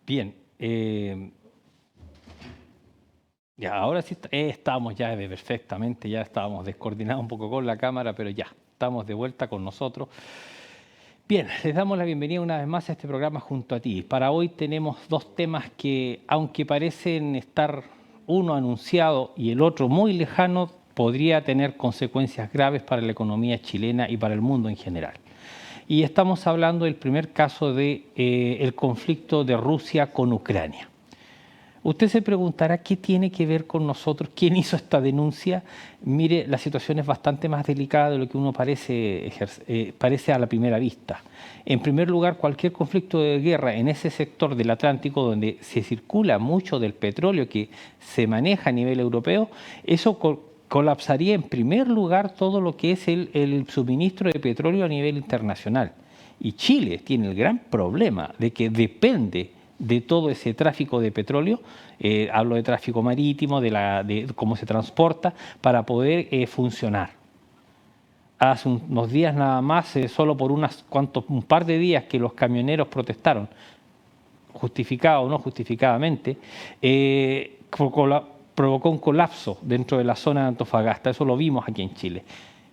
Bien, ya, ahora sí estamos ya perfectamente, ya estábamos descoordinados un poco con la cámara, pero ya, estamos de vuelta con nosotros. Bien, les damos la bienvenida una vez más a este programa junto a ti. Para hoy tenemos dos temas que, aunque parecen estar uno anunciado y el otro muy lejano, podría tener consecuencias graves para la economía chilena y para el mundo en general. Y estamos hablando del primer caso de el conflicto de Rusia con Ucrania. Usted se preguntará qué tiene que ver con nosotros, quién hizo esta denuncia. Mire, la situación es bastante más delicada de lo que uno parece a la primera vista. En primer lugar, cualquier conflicto de guerra en ese sector del Atlántico donde se circula mucho del petróleo que se maneja a nivel europeo, eso colapsaría en primer lugar todo lo que es el suministro de petróleo a nivel internacional. Y Chile tiene el gran problema de que depende de todo ese tráfico de petróleo, hablo de tráfico marítimo, de cómo se transporta, para poder funcionar. Hace unos días nada más, solo por un par de días que los camioneros protestaron, justificado o no justificadamente, provocó un colapso dentro de la zona de Antofagasta. Eso lo vimos aquí en Chile.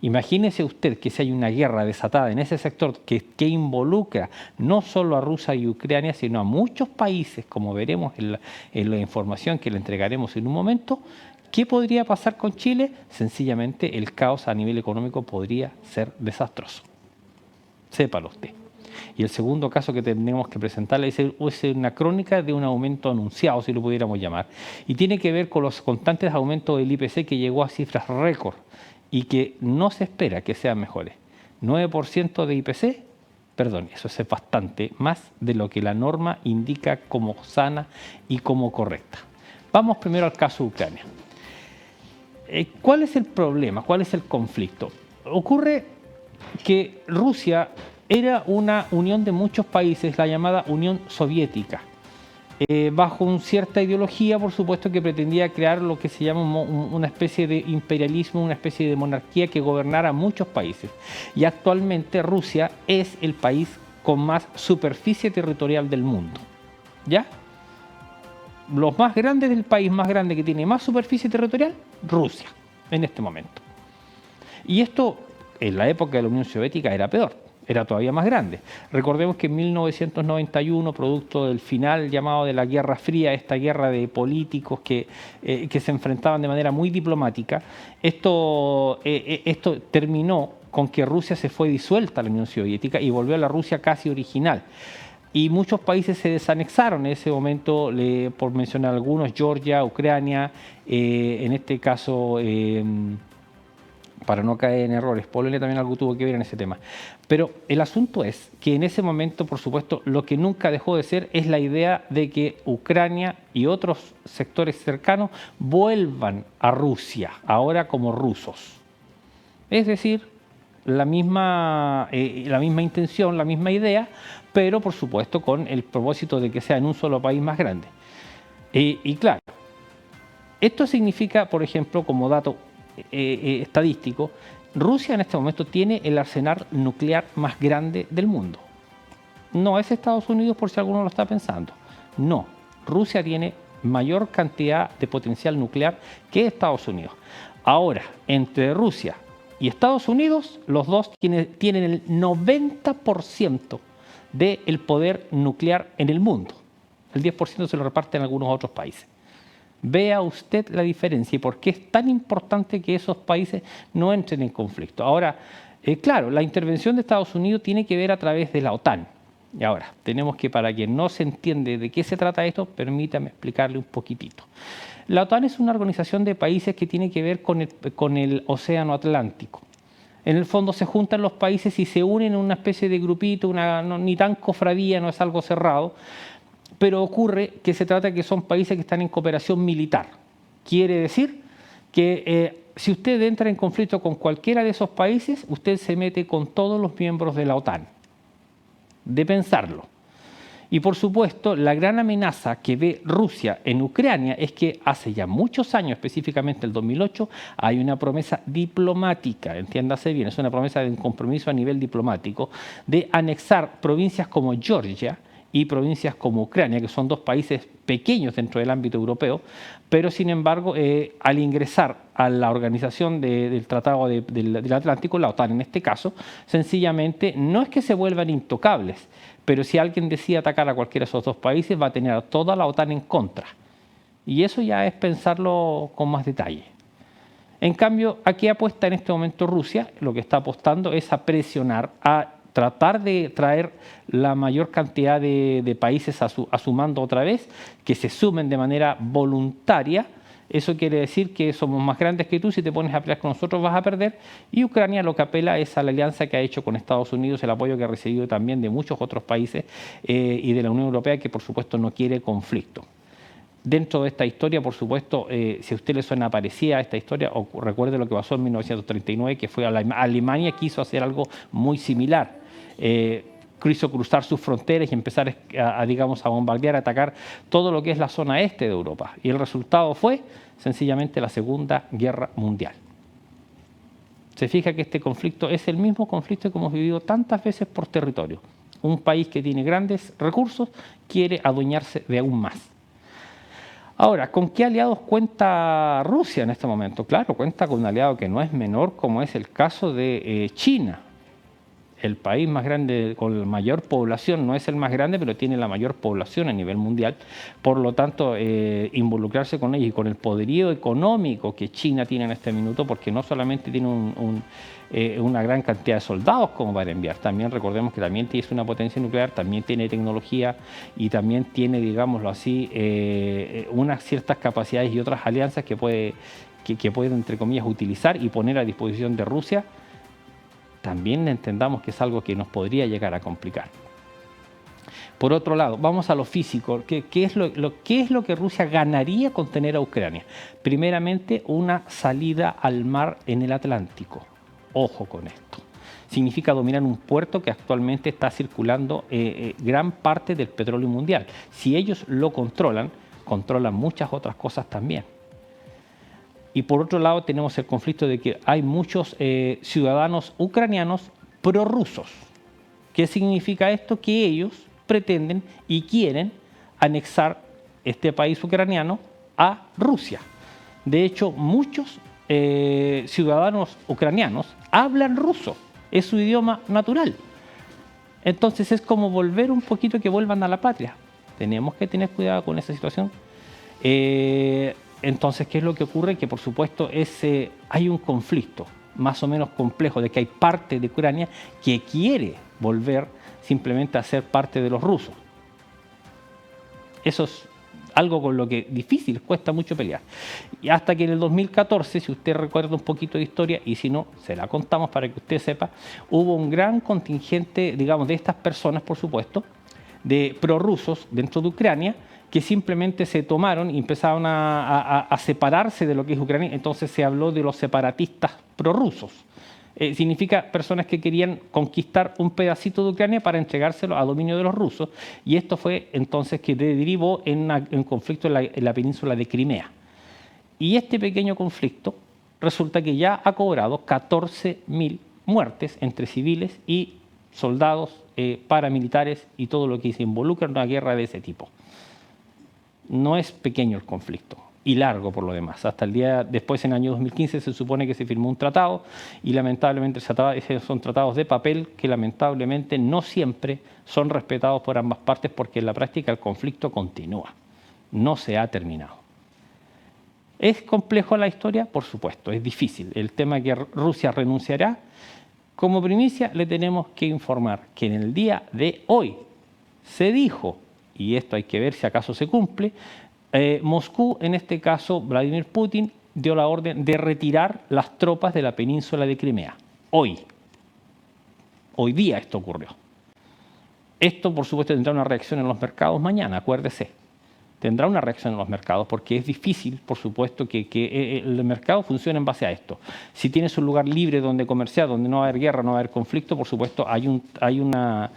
Imagínese usted que si hay una guerra desatada en ese sector que involucra no solo a Rusia y Ucrania, sino a muchos países, como veremos en la información que le entregaremos en un momento, ¿qué podría pasar con Chile? Sencillamente el caos a nivel económico podría ser desastroso. Sépalo usted. Y el segundo caso que tenemos que presentarle es una crónica de un aumento anunciado, si lo pudiéramos llamar, y tiene que ver con los constantes aumentos del IPC que llegó a cifras récord y que no se espera que sean mejores. 9% de IPC, perdón, eso es bastante más de lo que la norma indica como sana y como correcta. Vamos primero al caso de Ucrania. ¿Cuál es el problema? ¿Cuál es el conflicto? Ocurre que Rusia era una unión de muchos países, la llamada Unión Soviética, bajo una cierta ideología, por supuesto, que pretendía crear lo que se llama una especie de imperialismo, una especie de monarquía que gobernara muchos países. Y actualmente Rusia es el país con más superficie territorial del mundo. ¿Ya? Los más grandes del país más grande que tiene más superficie territorial, Rusia, en este momento. Y esto, en la época de la Unión Soviética, era peor. Era todavía más grande. Recordemos que en 1991, producto del final llamado de la Guerra Fría, esta guerra de políticos que se enfrentaban de manera muy diplomática, esto terminó con que Rusia se fue disuelta a la Unión Soviética y volvió a la Rusia casi original. Y muchos países se desanexaron en ese momento, por mencionar algunos, Georgia, Ucrania, en este caso... para no caer en errores. Polonia también algo tuvo que ver en ese tema. Pero el asunto es que en ese momento, por supuesto, lo que nunca dejó de ser es la idea de que Ucrania y otros sectores cercanos vuelvan a Rusia, ahora como rusos. Es decir, la misma intención, la misma idea, pero por supuesto con el propósito de que sea en un solo país más grande. Y claro, esto significa, por ejemplo, como dato estadístico, Rusia en este momento tiene el arsenal nuclear más grande del mundo. No es Estados Unidos, por si alguno lo está pensando. No, Rusia tiene mayor cantidad de potencial nuclear que Estados Unidos. Ahora, entre Rusia y Estados Unidos, los dos tienen el 90% del poder nuclear en el mundo. El 10% se lo reparten algunos otros países. Vea usted la diferencia y por qué es tan importante que esos países no entren en conflicto. Ahora, claro, la intervención de Estados Unidos tiene que ver a través de la OTAN. Y ahora, tenemos que, para quien no se entiende de qué se trata esto, permítame explicarle un poquitito. La OTAN es una organización de países que tiene que ver con el Océano Atlántico. En el fondo se juntan los países y se unen en una especie de grupito, ni tan cofradía, no es algo cerrado, pero ocurre que se trata de que son países que están en cooperación militar. Quiere decir que si usted entra en conflicto con cualquiera de esos países, usted se mete con todos los miembros de la OTAN. De pensarlo. Y por supuesto, la gran amenaza que ve Rusia en Ucrania es que hace ya muchos años, específicamente el 2008, hay una promesa diplomática, entiéndase bien, es una promesa de un compromiso a nivel diplomático, de anexar provincias como Georgia y provincias como Ucrania, que son dos países pequeños dentro del ámbito europeo, pero sin embargo, al ingresar a la organización del Tratado del Atlántico, la OTAN en este caso, sencillamente no es que se vuelvan intocables, pero si alguien decide atacar a cualquiera de esos dos países, va a tener a toda la OTAN en contra. Y eso ya es pensarlo con más detalle. En cambio, aquí apuesta en este momento Rusia, lo que está apostando es a presionar, a tratar de traer la mayor cantidad de países a su mando otra vez, que se sumen de manera voluntaria. Eso quiere decir que somos más grandes que tú, si te pones a pelear con nosotros vas a perder. Y Ucrania lo que apela es a la alianza que ha hecho con Estados Unidos, el apoyo que ha recibido también de muchos otros países y de la Unión Europea, que por supuesto no quiere conflicto. Dentro de esta historia, por supuesto, si a usted le suena parecida esta historia, o recuerde lo que pasó en 1939, que fue Alemania quiso hacer algo muy similar. Quiso cruzar sus fronteras y empezar digamos, a bombardear, a atacar todo lo que es la zona este de Europa. Y el resultado fue sencillamente la Segunda Guerra Mundial. Se fija que este conflicto es el mismo conflicto que hemos vivido tantas veces por territorio. Un país que tiene grandes recursos quiere adueñarse de aún más. Ahora, ¿con qué aliados cuenta Rusia en este momento? Claro, cuenta con un aliado que no es menor, como es el caso de China. El país más grande, con la mayor población, no es el más grande, pero tiene la mayor población a nivel mundial. Por lo tanto, involucrarse con ellos y con el poderío económico que China tiene en este minuto, porque no solamente tiene una gran cantidad de soldados como para enviar, también recordemos que también es una potencia nuclear, también tiene tecnología y también tiene, digámoslo así, unas ciertas capacidades y otras alianzas que puede, entre comillas, utilizar y poner a disposición de Rusia. También entendamos que es algo que nos podría llegar a complicar. Por otro lado, vamos a lo físico. ¿Qué es lo que Rusia ganaría con tener a Ucrania? Primeramente, una salida al mar en el Atlántico. Ojo con esto. Significa dominar un puerto que actualmente está circulando gran parte del petróleo mundial. Si ellos lo controlan, controlan muchas otras cosas también. Y por otro lado tenemos el conflicto de que hay muchos ciudadanos ucranianos prorrusos. ¿Qué significa esto? Que ellos pretenden y quieren anexar este país ucraniano a Rusia. De hecho, muchos ciudadanos ucranianos hablan ruso, es su idioma natural. Entonces es como volver un poquito, que vuelvan a la patria. Tenemos que tener cuidado con esa situación. Entonces, ¿qué es lo que ocurre? Que por supuesto hay un conflicto más o menos complejo, de que hay parte de Ucrania que quiere volver simplemente a ser parte de los rusos. Eso es algo con lo que difícil, cuesta mucho pelear. Y hasta que en el 2014, si usted recuerda un poquito de historia, y si no, se la contamos para que usted sepa, hubo un gran contingente, digamos, de estas personas, por supuesto, de prorrusos dentro de Ucrania, que simplemente se tomaron y empezaron a separarse de lo que es Ucrania. Entonces se habló de los separatistas prorrusos. Significa personas que querían conquistar un pedacito de Ucrania para entregárselo a dominio de los rusos. Y esto fue entonces que derivó en un conflicto en la península de Crimea. Y este pequeño conflicto resulta que ya ha cobrado 14.000 muertes entre civiles y soldados, paramilitares y todo lo que se involucra en una guerra de ese tipo. No es pequeño el conflicto y largo por lo demás. Hasta el día después, en el año 2015, se supone que se firmó un tratado y lamentablemente esos son tratados de papel que lamentablemente no siempre son respetados por ambas partes, porque en la práctica el conflicto continúa, no se ha terminado. ¿Es complejo la historia? Por supuesto, es difícil. El tema que Rusia renunciará, como primicia le tenemos que informar que en el día de hoy se dijo, y esto hay que ver si acaso se cumple, Moscú, en este caso Vladimir Putin, dio la orden de retirar las tropas de la península de Crimea. Hoy día esto ocurrió. Esto, por supuesto, tendrá una reacción en los mercados mañana, acuérdese. Tendrá una reacción en los mercados, porque es difícil, por supuesto, que el mercado funcione en base a esto. Si tienes un lugar libre donde comerciar, donde no va a haber guerra, no va a haber conflicto, por supuesto, hay una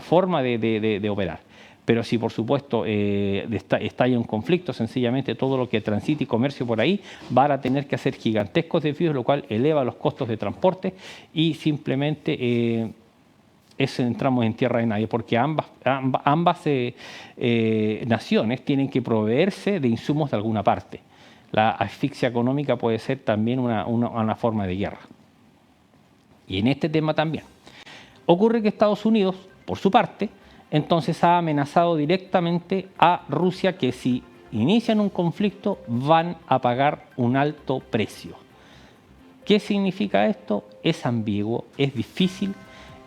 forma de operar. Pero si, por supuesto, estalla un conflicto, sencillamente todo lo que transite y comercio por ahí van a tener que hacer gigantescos desvíos, lo cual eleva los costos de transporte y simplemente entramos en tierra de nadie, porque ambas naciones tienen que proveerse de insumos de alguna parte. La asfixia económica puede ser también una forma de guerra. Y en este tema también. Ocurre que Estados Unidos, por su parte, entonces ha amenazado directamente a Rusia que si inician un conflicto van a pagar un alto precio. ¿Qué significa esto? Es ambiguo, es difícil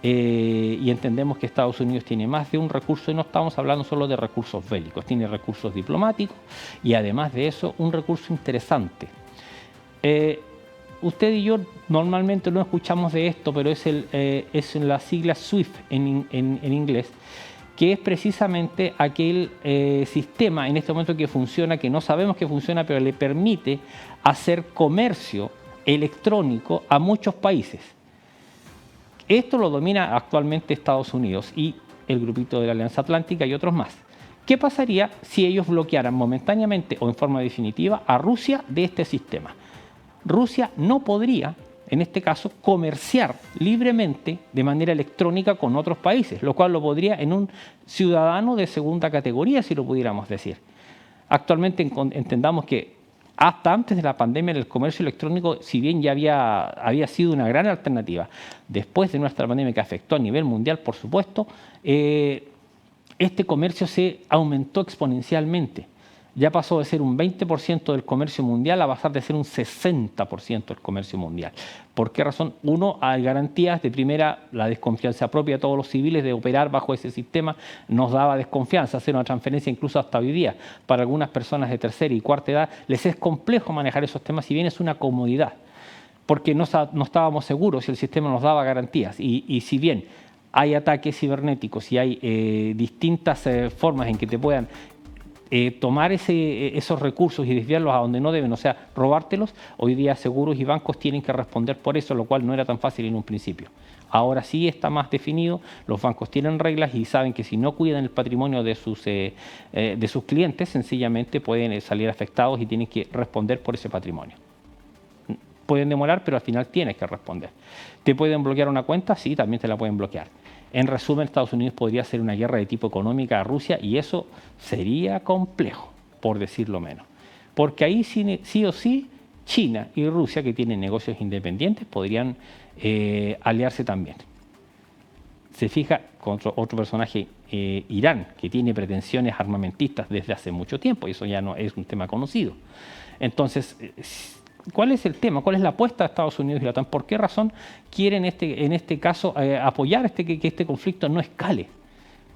y entendemos que Estados Unidos tiene más de un recurso y no estamos hablando solo de recursos bélicos, tiene recursos diplomáticos y además de eso un recurso interesante. Usted y yo normalmente no escuchamos de esto, pero es en la sigla SWIFT en inglés, que es precisamente aquel sistema en este momento que funciona, que no sabemos que funciona, pero le permite hacer comercio electrónico a muchos países. Esto lo domina actualmente Estados Unidos y el grupito de la Alianza Atlántica y otros más. ¿Qué pasaría si ellos bloquearan momentáneamente o en forma definitiva a Rusia de este sistema? Rusia no podría, en este caso, comerciar libremente de manera electrónica con otros países, lo cual lo podría en un ciudadano de segunda categoría, si lo pudiéramos decir. Actualmente entendamos que hasta antes de la pandemia el comercio electrónico, si bien ya había sido una gran alternativa, después de nuestra pandemia que afectó a nivel mundial, por supuesto, este comercio se aumentó exponencialmente. Ya pasó de ser un 20% del comercio mundial a pasar de ser un 60% del comercio mundial. ¿Por qué razón? Uno, hay garantías. De primera, la desconfianza propia de todos los civiles de operar bajo ese sistema nos daba desconfianza. Hacer una transferencia incluso hasta hoy día, para algunas personas de tercera y cuarta edad, les es complejo manejar esos temas, si bien es una comodidad, porque no estábamos seguros si el sistema nos daba garantías. Y si bien hay ataques cibernéticos y hay distintas formas en que te puedan tomar esos recursos y desviarlos a donde no deben, o sea, robártelos, hoy día seguros y bancos tienen que responder por eso, lo cual no era tan fácil en un principio. Ahora sí está más definido, los bancos tienen reglas y saben que si no cuidan el patrimonio de sus clientes, sencillamente pueden salir afectados y tienen que responder por ese patrimonio. Pueden demorar, pero al final tienes que responder. ¿Te pueden bloquear una cuenta? Sí, también te la pueden bloquear. En resumen, Estados Unidos podría hacer una guerra de tipo económica a Rusia y eso sería complejo, por decirlo menos. Porque ahí sí o sí, China y Rusia, que tienen negocios independientes, podrían aliarse también. Se fija con otro personaje, Irán, que tiene pretensiones armamentistas desde hace mucho tiempo y eso ya no es un tema conocido. Entonces, ¿cuál es el tema? ¿Cuál es la apuesta de Estados Unidos y la OTAN? ¿Por qué razón quieren en este caso apoyar que este conflicto no escale?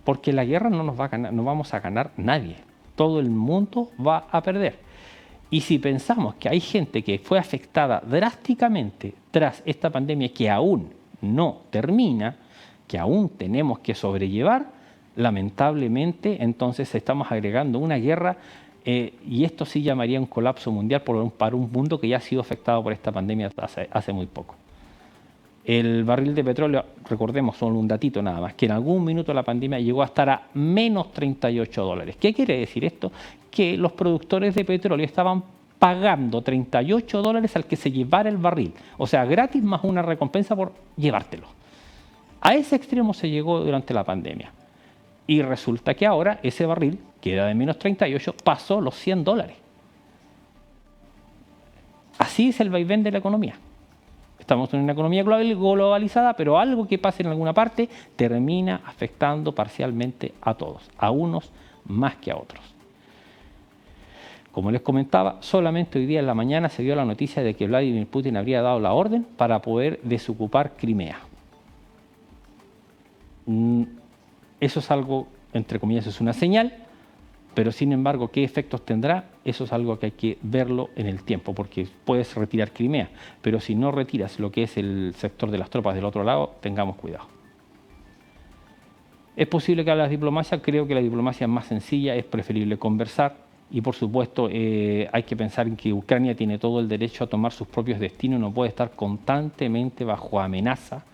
Porque la guerra no vamos a ganar nadie. Todo el mundo va a perder. Y si pensamos que hay gente que fue afectada drásticamente tras esta pandemia que aún no termina, que aún tenemos que sobrellevar, lamentablemente entonces estamos agregando una guerra. Y esto sí llamaría un colapso mundial para un mundo que ya ha sido afectado por esta pandemia hace muy poco. El barril de petróleo, recordemos, solo un datito nada más, que en algún minuto la pandemia llegó a estar a menos $38. ¿Qué quiere decir esto? Que los productores de petróleo estaban pagando $38 al que se llevara el barril. O sea, gratis más una recompensa por llevártelo. A ese extremo se llegó durante la pandemia. Y resulta que ahora ese barril, que era de menos 38, pasó los $100. Así es el vaivén de la economía. Estamos en una economía globalizada, pero algo que pase en alguna parte termina afectando parcialmente a todos, a unos más que a otros. Como les comentaba, solamente hoy día en la mañana se dio la noticia de que Vladimir Putin habría dado la orden para poder desocupar Crimea. Eso es algo, entre comillas, es una señal, pero sin embargo, ¿qué efectos tendrá? Eso es algo que hay que verlo en el tiempo, porque puedes retirar Crimea, pero si no retiras lo que es el sector de las tropas del otro lado, tengamos cuidado. ¿Es posible que haya la diplomacia? Creo que la diplomacia más sencilla, es preferible conversar y por supuesto hay que pensar en que Ucrania tiene todo el derecho a tomar sus propios destinos, no puede estar constantemente bajo amenaza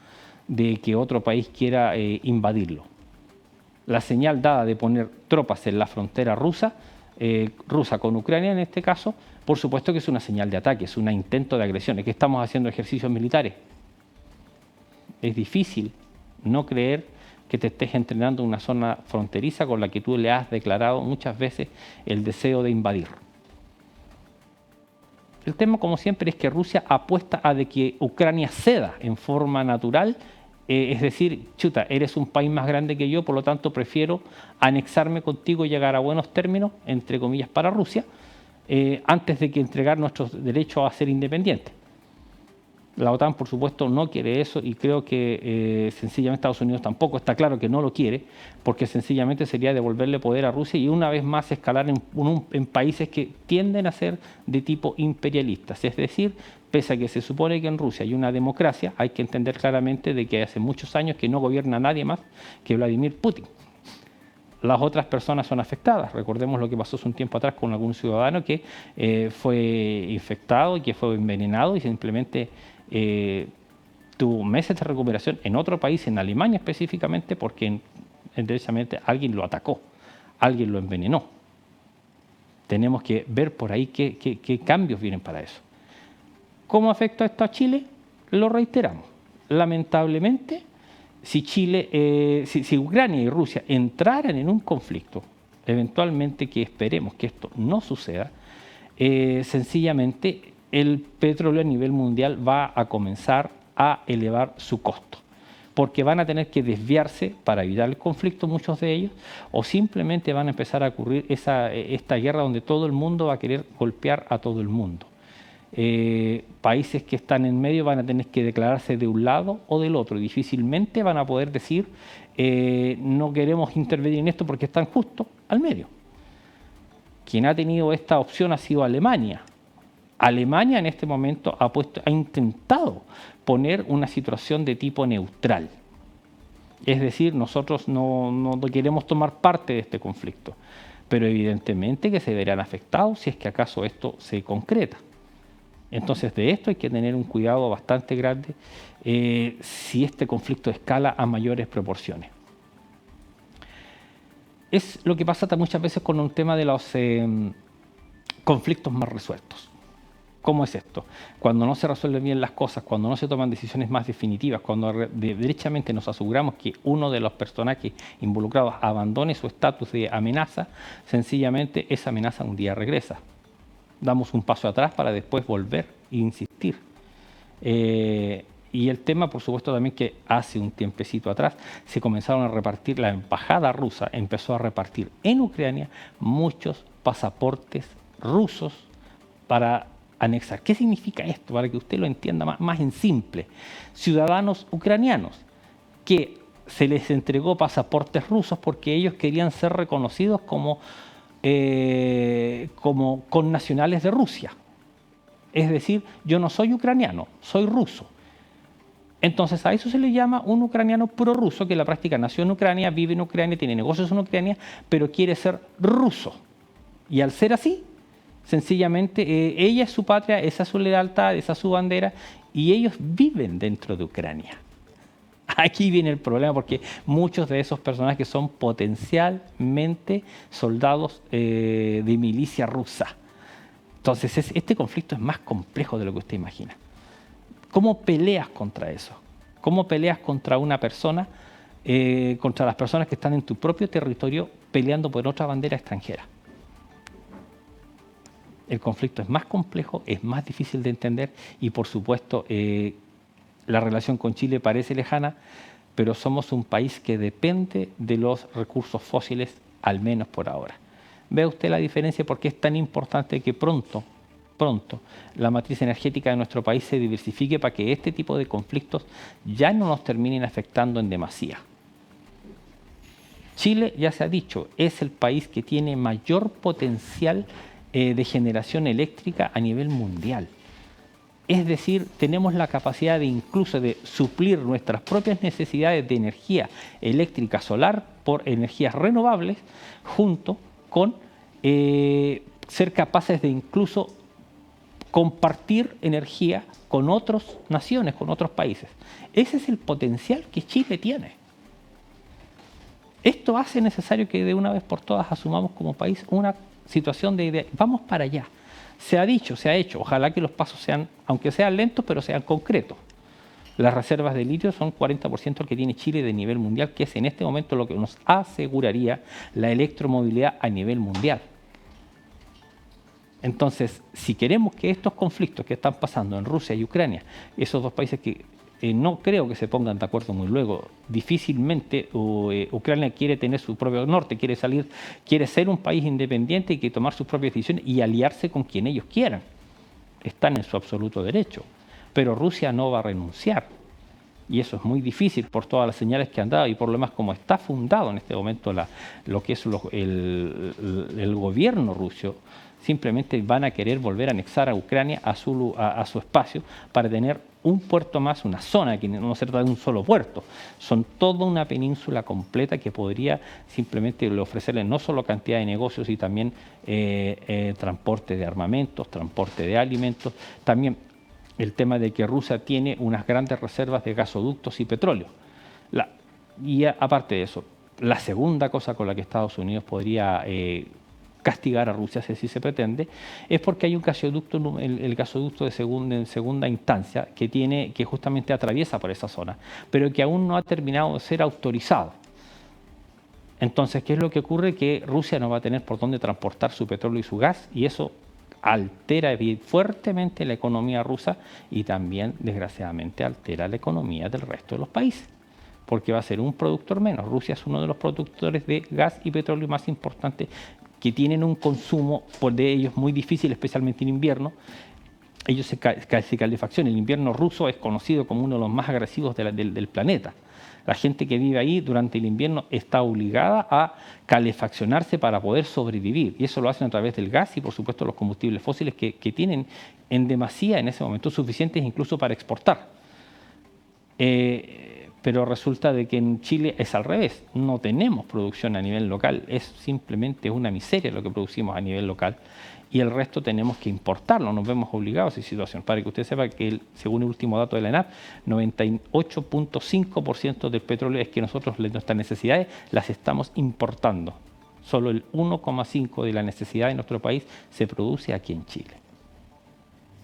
de que otro país quiera invadirlo. La señal dada de poner tropas en la frontera rusa con Ucrania en este caso, por supuesto que es una señal de ataque, es un intento de agresión. ¿Es que estamos haciendo ejercicios militares? Es difícil no creer que te estés entrenando en una zona fronteriza con la que tú le has declarado muchas veces el deseo de invadir. El tema, como siempre, es que Rusia apuesta a de que Ucrania ceda en forma natural, es decir, chuta, eres un país más grande que yo, por lo tanto prefiero anexarme contigo y llegar a buenos términos, entre comillas, para Rusia, antes de que entregar nuestros derechos a ser independientes. La OTAN, por supuesto, no quiere eso y creo que sencillamente Estados Unidos tampoco está claro que no lo quiere, porque sencillamente sería devolverle poder a Rusia y una vez más escalar en países que tienden a ser de tipo imperialistas. Es decir, pese a que se supone que en Rusia hay una democracia, hay que entender claramente de que hace muchos años que no gobierna nadie más que Vladimir Putin. Las otras personas son afectadas. Recordemos lo que pasó hace un tiempo atrás con algún ciudadano que fue infectado y que fue envenenado y simplemente tuvo meses de recuperación en otro país, en Alemania específicamente, porque derechamente alguien lo atacó, alguien lo envenenó. Tenemos que ver por ahí qué cambios vienen para eso. ¿Cómo afecta esto a Chile? Lo reiteramos. Lamentablemente, si Ucrania y Rusia entraran en un conflicto, eventualmente, que esperemos que esto no suceda, sencillamente el petróleo a nivel mundial va a comenzar a elevar su costo, porque van a tener que desviarse para evitar el conflicto muchos de ellos, o simplemente van a empezar a ocurrir esta guerra donde todo el mundo va a querer golpear a todo el mundo. Países que están en medio van a tener que declararse de un lado o del otro. Difícilmente van a poder decir no queremos intervenir en esto porque están justo al medio. Quien ha tenido esta opción ha sido Alemania. Alemania en este momento ha intentado poner una situación de tipo neutral. Es decir, nosotros no queremos tomar parte de este conflicto, pero evidentemente que se verán afectados si es que acaso esto se concreta. Entonces, de esto hay que tener un cuidado bastante grande si este conflicto escala a mayores proporciones. Es lo que pasa muchas veces con un tema de los conflictos más resueltos. ¿Cómo es esto? Cuando no se resuelven bien las cosas, cuando no se toman decisiones más definitivas, cuando derechamente nos aseguramos que uno de los personajes involucrados abandone su estatus de amenaza, sencillamente esa amenaza un día regresa. Damos un paso atrás para después volver e insistir. Y el tema, por supuesto, también que hace un tiempecito atrás se comenzaron a repartir, la embajada rusa empezó a repartir en Ucrania muchos pasaportes rusos para anexar. ¿Qué significa esto? Para que usted lo entienda más en simple. Ciudadanos ucranianos que se les entregó pasaportes rusos porque ellos querían ser reconocidos como connacionales de Rusia. Es decir, yo no soy ucraniano, soy ruso. Entonces a eso se le llama un ucraniano prorruso, que en la práctica nació en Ucrania, vive en Ucrania, tiene negocios en Ucrania, pero quiere ser ruso. Y al ser así, sencillamente ella es su patria, esa es su lealtad, esa es su bandera, y ellos viven dentro de Ucrania. Aquí viene el problema, porque muchos de esos personajes son potencialmente soldados de milicia rusa. Entonces este conflicto es más complejo de lo que usted imagina. ¿Cómo peleas contra eso? ¿Cómo peleas contra una persona, contra las personas que están en tu propio territorio peleando por otra bandera extranjera? El conflicto es más complejo, es más difícil de entender y, por supuesto, la relación con Chile parece lejana, pero somos un país que depende de los recursos fósiles, al menos por ahora. ¿Ve usted la diferencia? Porque es tan importante que pronto la matriz energética de nuestro país se diversifique para que este tipo de conflictos ya no nos terminen afectando en demasía. Chile, ya se ha dicho, es el país que tiene mayor potencial de generación eléctrica a nivel mundial. Es decir, tenemos la capacidad de incluso de suplir nuestras propias necesidades de energía eléctrica solar por energías renovables, junto con ser capaces de incluso compartir energía con otras naciones, con otros países. Ese es el potencial que Chile tiene. Esto hace necesario que de una vez por todas asumamos como país una situación de vamos para allá. Se ha dicho, se ha hecho. Ojalá que los pasos sean, aunque sean lentos, pero sean concretos. Las reservas de litio son 40% que tiene Chile de nivel mundial, que es en este momento lo que nos aseguraría la electromovilidad a nivel mundial. Entonces, si queremos que estos conflictos que están pasando en Rusia y Ucrania, esos dos países que no creo que se pongan de acuerdo muy luego, difícilmente Ucrania quiere tener su propio norte, quiere ser un país independiente y que tomar sus propias decisiones y aliarse con quien ellos quieran. Están en su absoluto derecho. Pero Rusia no va a renunciar. Y eso es muy difícil por todas las señales que han dado y por lo demás como está fundado en este momento lo que es el gobierno ruso. Simplemente van a querer volver a anexar a Ucrania a su espacio para tener un puerto más, una zona que no se trata de un solo puerto. Son toda una península completa que podría simplemente ofrecerle no solo cantidad de negocios y también transporte de armamentos, transporte de alimentos, también el tema de que Rusia tiene unas grandes reservas de gasoductos y petróleo. Aparte de eso, la segunda cosa con la que Estados Unidos podría castigar a Rusia, si se pretende, es porque hay un gasoducto, el gasoducto en segunda instancia, que justamente atraviesa por esa zona, pero que aún no ha terminado de ser autorizado. Entonces, ¿qué es lo que ocurre? Que Rusia no va a tener por dónde transportar su petróleo y su gas, y eso altera fuertemente la economía rusa y también, desgraciadamente, altera la economía del resto de los países, porque va a ser un productor menos. Rusia es uno de los productores de gas y petróleo más importantes que tienen un consumo de ellos muy difícil, especialmente en invierno. Ellos se calefaccionan. El invierno ruso es conocido como uno de los más agresivos del planeta. La gente que vive ahí durante el invierno está obligada a calefaccionarse para poder sobrevivir. Y eso lo hacen a través del gas y, por supuesto, los combustibles fósiles que tienen en demasía en ese momento, suficientes incluso para exportar. Pero resulta de que en Chile es al revés. No tenemos producción a nivel local. Es simplemente una miseria lo que producimos a nivel local. Y el resto tenemos que importarlo, nos vemos obligados a esa situación. Para que usted sepa que, según el último dato de la ENAP, 98.5% del petróleo es que nosotros nuestras necesidades las estamos importando. Solo el 1,5% de la necesidad de nuestro país se produce aquí en Chile.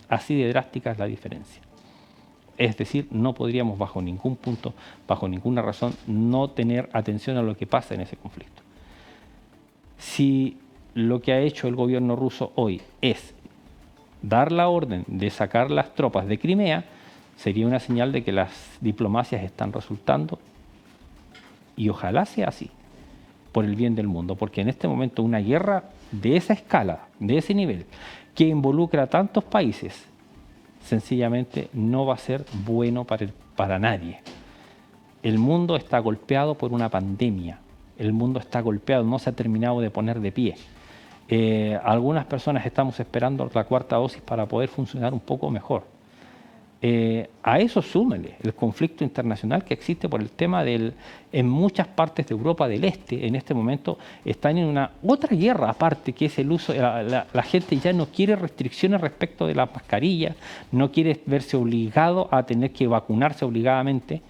Así de drástica es la diferencia. Es decir, no podríamos bajo ningún punto, bajo ninguna razón, no tener atención a lo que pasa en ese conflicto. Si lo que ha hecho el gobierno ruso hoy es dar la orden de sacar las tropas de Crimea, sería una señal de que las diplomacias están resultando, y ojalá sea así, por el bien del mundo, porque en este momento una guerra de esa escala, de ese nivel, que involucra a tantos países, sencillamente no va a ser bueno para nadie. El mundo está golpeado por una pandemia, el mundo está golpeado, no se ha terminado de poner de pie. Algunas personas estamos esperando la cuarta dosis para poder funcionar un poco mejor. A eso súmele el conflicto internacional que existe por el tema en muchas partes de Europa del Este, en este momento están en una otra guerra aparte, que es el uso, la gente ya no quiere restricciones respecto de las mascarillas, no quiere verse obligado a tener que vacunarse obligadamente.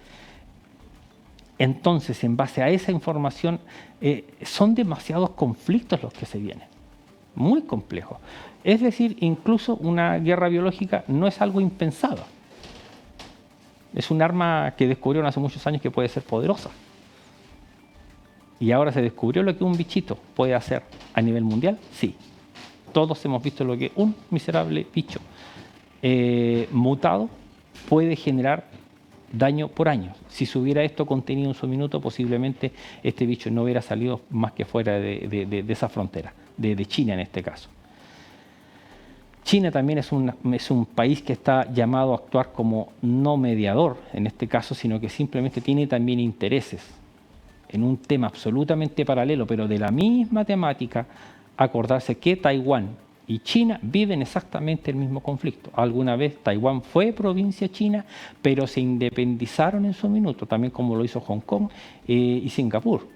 Entonces, en base a esa información, son demasiados conflictos los que se vienen, muy complejos. Es decir, incluso una guerra biológica no es algo impensado. Es un arma que descubrieron hace muchos años que puede ser poderosa. Y ahora se descubrió lo que un bichito puede hacer a nivel mundial. Sí, todos hemos visto lo que un miserable bicho mutado puede generar daño por años. Si se hubiera esto contenido en su minuto, posiblemente este bicho no hubiera salido más que fuera de esa frontera, de China en este caso. China también es un país que está llamado a actuar como no mediador en este caso, sino que simplemente tiene también intereses en un tema absolutamente paralelo, pero de la misma temática, acordarse que Taiwán y China viven exactamente el mismo conflicto. Alguna vez Taiwán fue provincia china, pero se independizaron en su minuto, también como lo hizo Hong Kong y Singapur.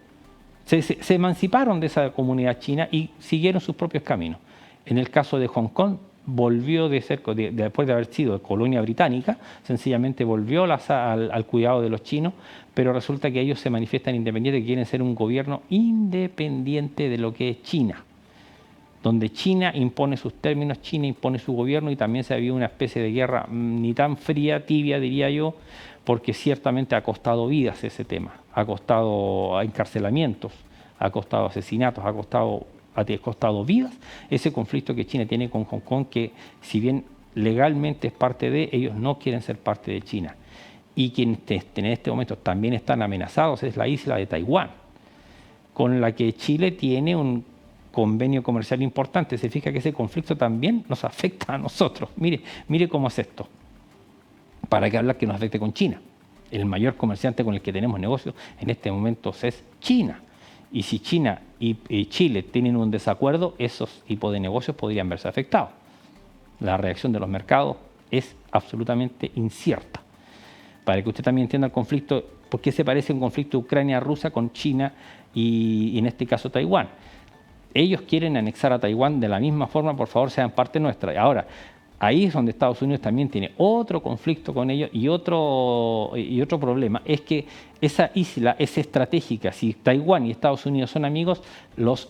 Se emanciparon de esa comunidad china y siguieron sus propios caminos. En el caso de Hong Kong, volvió después de haber sido colonia británica, sencillamente volvió al cuidado de los chinos, pero resulta que ellos se manifiestan independientes, que quieren ser un gobierno independiente de lo que es China, donde China impone sus términos, China impone su gobierno, y también se ha habido una especie de guerra ni tan fría, tibia diría yo, porque ciertamente ha costado vidas ese tema, ha costado encarcelamientos, ha costado asesinatos, ha costado vidas, ese conflicto que China tiene con Hong Kong, que si bien legalmente es parte de, ellos no quieren ser parte de China. Y quienes en este momento también están amenazados es la isla de Taiwán, con la que Chile tiene un convenio comercial importante. Se fija que ese conflicto también nos afecta a nosotros. Mire cómo es esto. ¿Para qué hablar que nos afecte con China? El mayor comerciante con el que tenemos negocios en este momento es China. Y si China y Chile tienen un desacuerdo, esos tipos de negocios podrían verse afectados. La reacción de los mercados es absolutamente incierta. Para que usted también entienda el conflicto, ¿por qué se parece un conflicto Ucrania-Rusia con China y en este caso Taiwán? Ellos quieren anexar a Taiwán de la misma forma, por favor, sean parte nuestra. Ahora, ahí es donde Estados Unidos también tiene otro conflicto con ellos y otro problema, es que esa isla es estratégica. Si Taiwán y Estados Unidos son amigos, las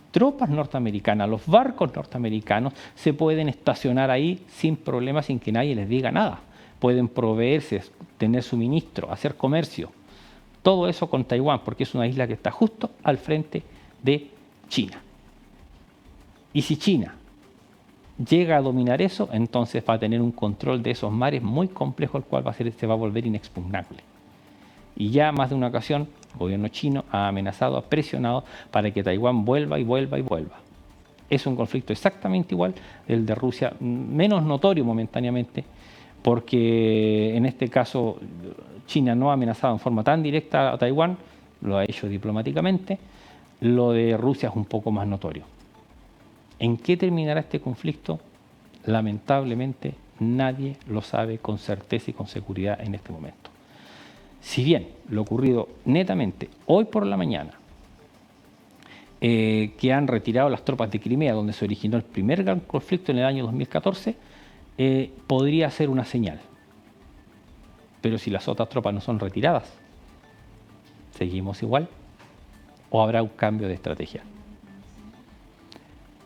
tropas norteamericanas, los barcos norteamericanos se pueden estacionar ahí sin problemas, sin que nadie les diga nada. Pueden proveerse, tener suministro, hacer comercio. Todo eso con Taiwán, porque es una isla que está justo al frente de China. Y si China llega a dominar eso, entonces va a tener un control de esos mares muy complejo, el cual se va a volver inexpugnable. Y ya más de una ocasión, el gobierno chino ha amenazado, ha presionado para que Taiwán vuelva y vuelva y vuelva. Es un conflicto exactamente igual del de Rusia, menos notorio momentáneamente, porque en este caso China no ha amenazado en forma tan directa a Taiwán, lo ha hecho diplomáticamente. Lo de Rusia es un poco más notorio. ¿En qué terminará este conflicto? Lamentablemente nadie lo sabe con certeza y con seguridad en este momento. Si bien lo ocurrido netamente hoy por la mañana, que han retirado las tropas de Crimea, donde se originó el primer gran conflicto en el año 2014, podría ser una señal. Pero si las otras tropas no son retiradas, ¿seguimos igual? ¿O habrá un cambio de estrategia?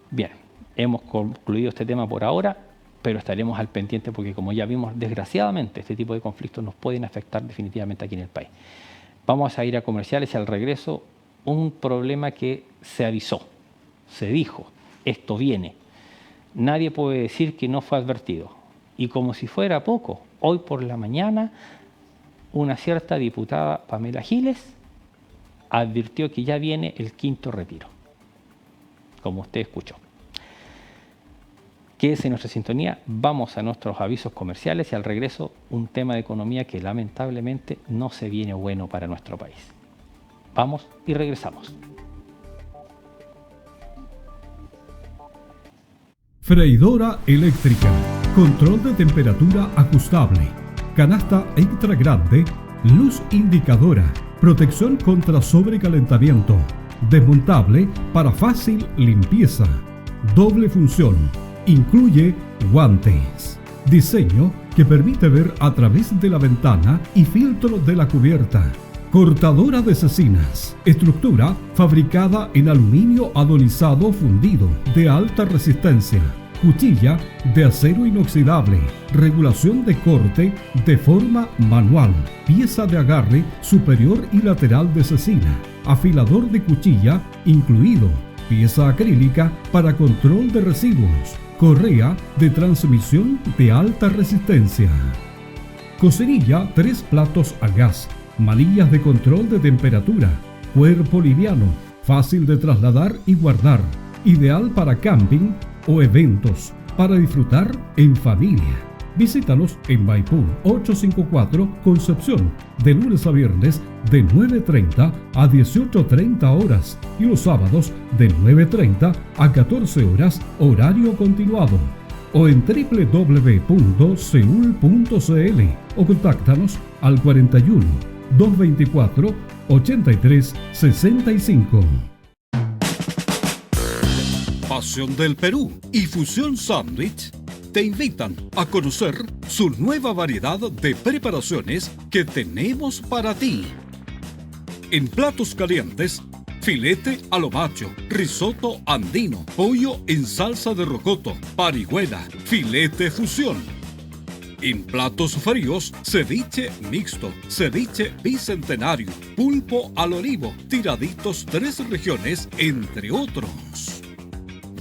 Bien, hemos concluido este tema por ahora, pero estaremos al pendiente porque, como ya vimos, desgraciadamente este tipo de conflictos nos pueden afectar definitivamente aquí en el país. Vamos a ir a comerciales y al regreso un problema que se avisó, se dijo, esto viene. Nadie puede decir que no fue advertido. Y como si fuera poco, hoy por la mañana una cierta diputada Pamela Giles advirtió que ya viene el quinto retiro, como usted escuchó. Quédese en nuestra sintonía, vamos a nuestros avisos comerciales y al regreso un tema de economía que lamentablemente no se viene bueno para nuestro país. Vamos y regresamos. Freidora eléctrica, control de temperatura ajustable, canasta extra grande, luz indicadora, protección contra sobrecalentamiento, desmontable para fácil limpieza, doble función, incluye guantes, diseño que permite ver a través de la ventana y filtro de la cubierta, cortadora de cecinas, estructura fabricada en aluminio anodizado fundido de alta resistencia, cuchilla de acero inoxidable, regulación de corte de forma manual, pieza de agarre superior y lateral de cecina, afilador de cuchilla incluido, pieza acrílica para control de residuos, correa de transmisión de alta resistencia, cocerilla 3 platos a gas, manillas de control de temperatura, cuerpo liviano, fácil de trasladar y guardar, ideal para camping o eventos, para disfrutar en familia. Visítanos en Maipú 854 Concepción, de lunes a viernes de 9:30 a 18:30 horas y los sábados de 9:30 a 14 horas horario continuado, o en www.seul.cl o contáctanos al 41 224 83 65. Pasión del Perú y Fusión Sandwich te invitan a conocer su nueva variedad de preparaciones que tenemos para ti. En platos calientes, filete a lo macho, risotto andino, pollo en salsa de rocoto, parihuela, filete fusión. En platos fríos, ceviche mixto, ceviche bicentenario, pulpo al olivo, tiraditos 3 regiones, entre otros.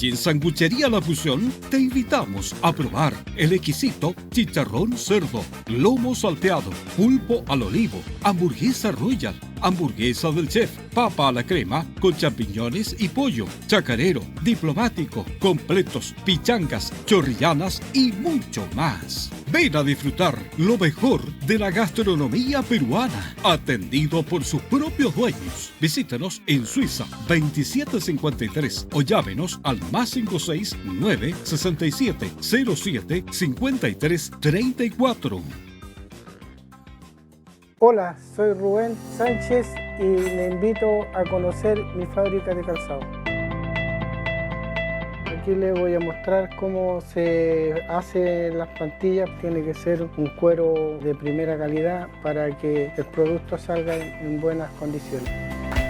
Y en Sanguchería La Fusión te invitamos a probar el exquisito chicharrón cerdo, lomo salteado, pulpo al olivo, hamburguesa royal, hamburguesa del chef, papa a la crema con champiñones y pollo, chacarero, diplomático, completos, pichangas, chorrillanas y mucho más. Ven a disfrutar lo mejor de la gastronomía peruana, atendido por sus propios dueños. Visítanos en Suiza 2753 o llámenos al +56 967 07 53 34. Hola, soy Rubén Sánchez y le invito a conocer mi fábrica de calzado. Aquí les voy a mostrar cómo se hacen las plantillas. Tiene que ser un cuero de primera calidad para que el producto salga en buenas condiciones.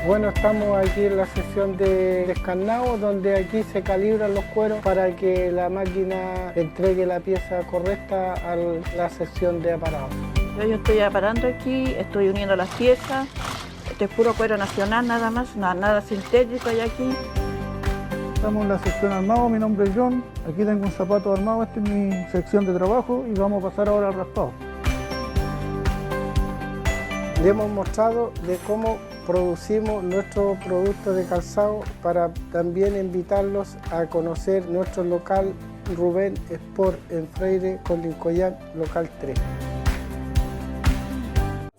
Bueno, estamos aquí en la sección de descarnado, donde aquí se calibran los cueros para que la máquina entregue la pieza correcta a la sección de aparado. Yo estoy aparando aquí, estoy uniendo las piezas. Este es puro cuero nacional nada más, nada sintético hay aquí. Estamos en la sección armado, mi nombre es John. Aquí tengo un zapato armado, esta es mi sección de trabajo y vamos a pasar ahora al raspado. Le hemos mostrado de cómo producimos nuestros productos de calzado para también invitarlos a conocer nuestro local Rubén Sport en Freire, Colincoyán, local 3.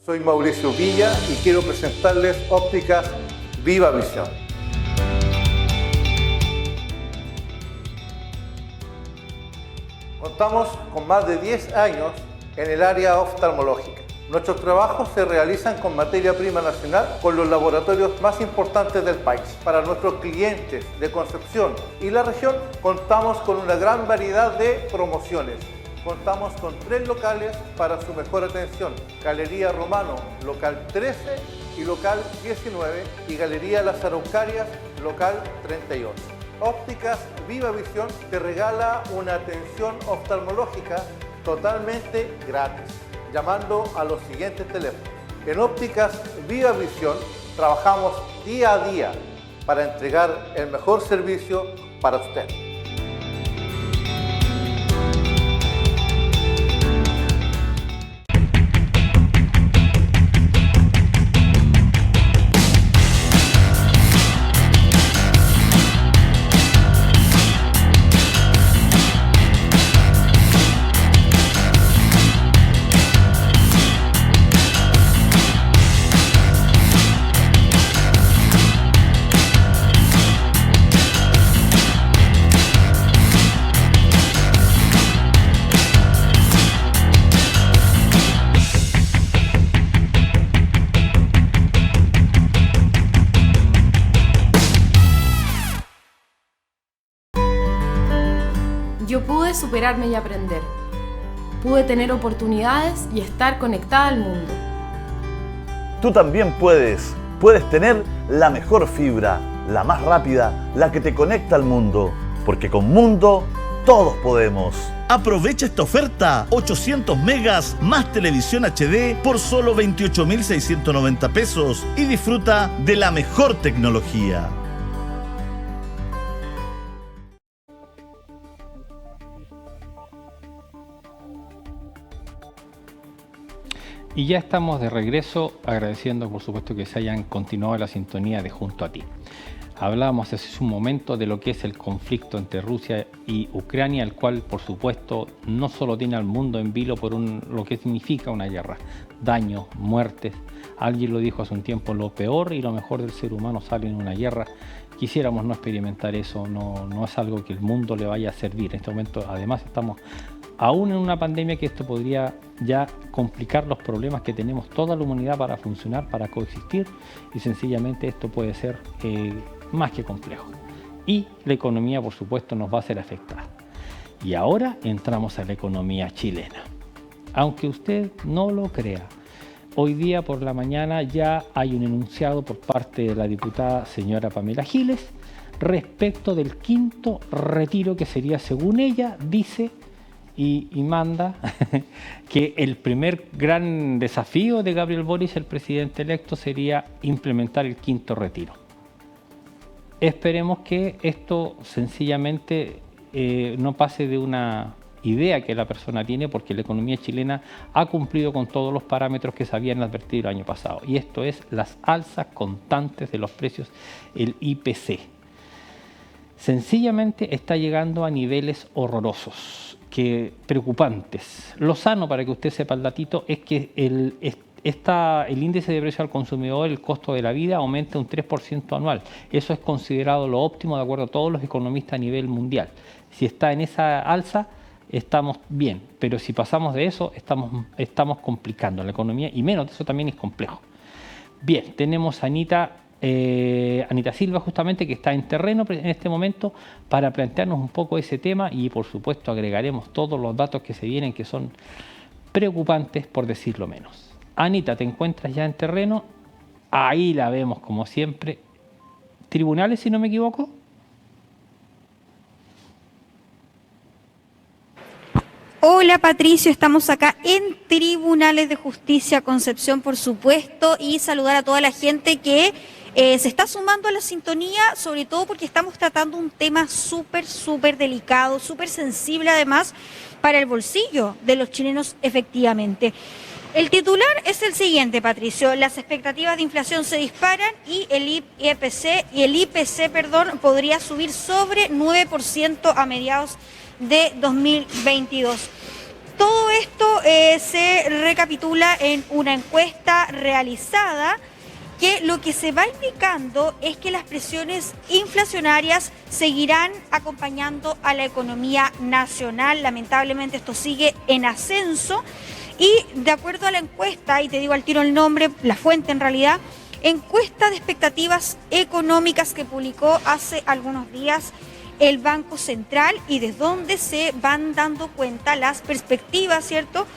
Soy Mauricio Villa y quiero presentarles Ópticas Viva Visión. Contamos con más de 10 años en el área oftalmológica. Nuestros trabajos se realizan con materia prima nacional con los laboratorios más importantes del país. Para nuestros clientes de Concepción y la región contamos con una gran variedad de promociones. Contamos con 3 locales para su mejor atención: Galería Romano, local 13 y local 19, y Galería Las Araucarias, local 38. Ópticas Viva Visión te regala una atención oftalmológica totalmente gratis, llamando a los siguientes teléfonos. En Ópticas Viva Visión trabajamos día a día para entregar el mejor servicio para usted. Yo pude superarme y aprender. Pude tener oportunidades y estar conectada al mundo. Tú también puedes. Puedes tener la mejor fibra, la más rápida, la que te conecta al mundo. Porque con Mundo todos podemos. Aprovecha esta oferta, 800 megas más televisión HD por solo 28.690 pesos y disfruta de la mejor tecnología. Y ya estamos de regreso, agradeciendo por supuesto que se hayan continuado la sintonía de Junto a Ti. Hablábamos hace un momento de lo que es el conflicto entre Rusia y Ucrania, el cual por supuesto no solo tiene al mundo en vilo por lo que significa una guerra, daños, muertes. Alguien lo dijo hace un tiempo, lo peor y lo mejor del ser humano sale en una guerra. Quisiéramos no experimentar eso, no es algo que el mundo le vaya a servir. En este momento además estamos aún en una pandemia que esto podría ya complicar los problemas que tenemos toda la humanidad para funcionar, para coexistir, y sencillamente esto puede ser más que complejo. Y la economía, por supuesto, nos va a ser afectada. Y ahora entramos a la economía chilena. Aunque usted no lo crea, hoy día por la mañana ya hay un enunciado por parte de la diputada señora Pamela Giles respecto del quinto retiro que sería, según ella, dice, y manda que el primer gran desafío de Gabriel Boric, el presidente electo, sería implementar el quinto retiro. Esperemos que esto sencillamente no pase de una idea que la persona tiene, porque la economía chilena ha cumplido con todos los parámetros que se habían advertido el año pasado, y esto es las alzas constantes de los precios, el IPC. Sencillamente está llegando a niveles horrorosos, preocupantes. Lo sano, para que usted sepa el datito, es que el índice de precio al consumidor, el costo de la vida, aumenta un 3% anual. Eso es considerado lo óptimo de acuerdo a todos los economistas a nivel mundial. Si está en esa alza, estamos bien, pero si pasamos de eso, estamos complicando la economía, y menos de eso también es complejo. Bien, tenemos a Anita Silva, justamente, que está en terreno en este momento para plantearnos un poco ese tema, y por supuesto agregaremos todos los datos que se vienen, que son preocupantes, por decirlo menos. Anita, ¿te encuentras ya en terreno? Ahí la vemos como siempre. ¿Tribunales, si no me equivoco? Hola Patricio, estamos acá en Tribunales de Justicia Concepción, por supuesto, y saludar a toda la gente que se está sumando a la sintonía, sobre todo porque estamos tratando un tema súper delicado, súper sensible además para el bolsillo de los chilenos, efectivamente. El titular es el siguiente, Patricio: las expectativas de inflación se disparan y el IPC podría subir sobre 9% a mediados de 2022. Todo esto se recapitula en una encuesta realizada, que lo que se va indicando es que las presiones inflacionarias seguirán acompañando a la economía nacional. Lamentablemente esto sigue en ascenso, y de acuerdo a la encuesta, y te digo al tiro el nombre, la fuente en realidad, encuesta de expectativas económicas que publicó hace algunos días el Banco Central, y desde donde se van dando cuenta las perspectivas, ¿cierto?,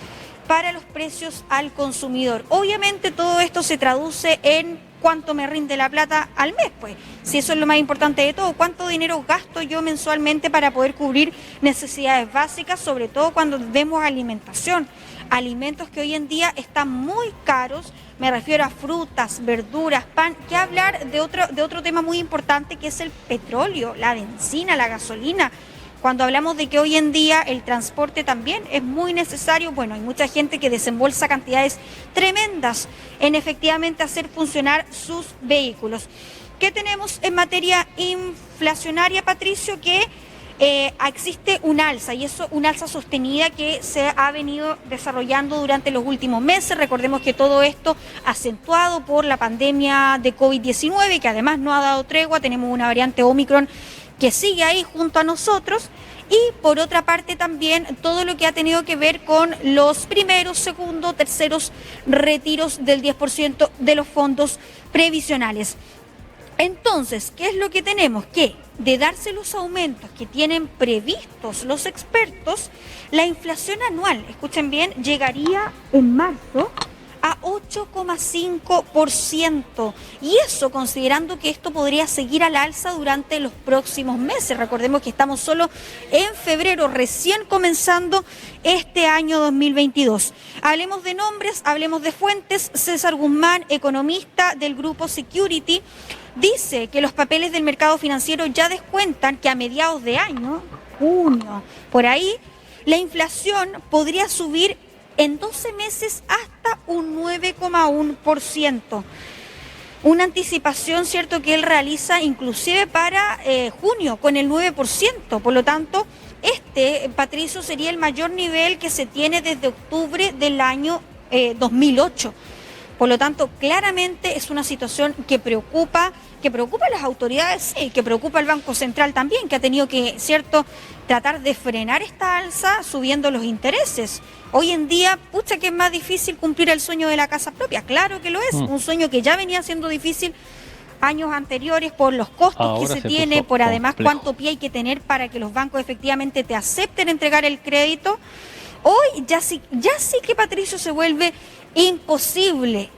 para los precios al consumidor. Obviamente todo esto se traduce en cuánto me rinde la plata al mes, pues, si eso es lo más importante de todo, cuánto dinero gasto yo mensualmente para poder cubrir necesidades básicas, sobre todo cuando vemos alimentación, alimentos que hoy en día están muy caros. Me refiero a frutas, verduras, pan, que hablar de otro tema muy importante, que es el petróleo, la benzina, la gasolina. Cuando hablamos de que hoy en día el transporte también es muy necesario, bueno, hay mucha gente que desembolsa cantidades tremendas en efectivamente hacer funcionar sus vehículos. ¿Qué tenemos en materia inflacionaria, Patricio? Que existe un alza, y eso un alza sostenida que se ha venido desarrollando durante los últimos meses. Recordemos que todo esto acentuado por la pandemia de COVID-19, que además no ha dado tregua. Tenemos una variante Omicron que sigue ahí junto a nosotros, y por otra parte también todo lo que ha tenido que ver con los primeros, segundos, terceros retiros del 10% de los fondos previsionales. Entonces, ¿qué es lo que tenemos? Que de darse los aumentos que tienen previstos los expertos, la inflación anual, escuchen bien, llegaría en marzo a 8,5%. Y eso considerando que esto podría seguir al alza durante los próximos meses. Recordemos que estamos solo en febrero, recién comenzando este año 2022. Hablemos de nombres, hablemos de fuentes. César Guzmán, economista del grupo Security, dice que los papeles del mercado financiero ya descuentan que a mediados de año, junio, por ahí, la inflación podría subir en 12 meses hasta un 9,1%. Una anticipación, ¿cierto?, que él realiza inclusive para junio con el 9%. Por lo tanto, Patricio, sería el mayor nivel que se tiene desde octubre del año 2008. Por lo tanto, claramente es una situación que preocupa a las autoridades y que preocupa al Banco Central también, que ha tenido que, ¿cierto?, tratar de frenar esta alza subiendo los intereses. Hoy en día, pucha, que es más difícil cumplir el sueño de la casa propia. Claro que lo es, un sueño que ya venía siendo difícil años anteriores por los costos ahora que se tiene, por además cuánto pie hay que tener para que los bancos efectivamente te acepten entregar el crédito. Hoy ya sí que, Patricio, se vuelve imposible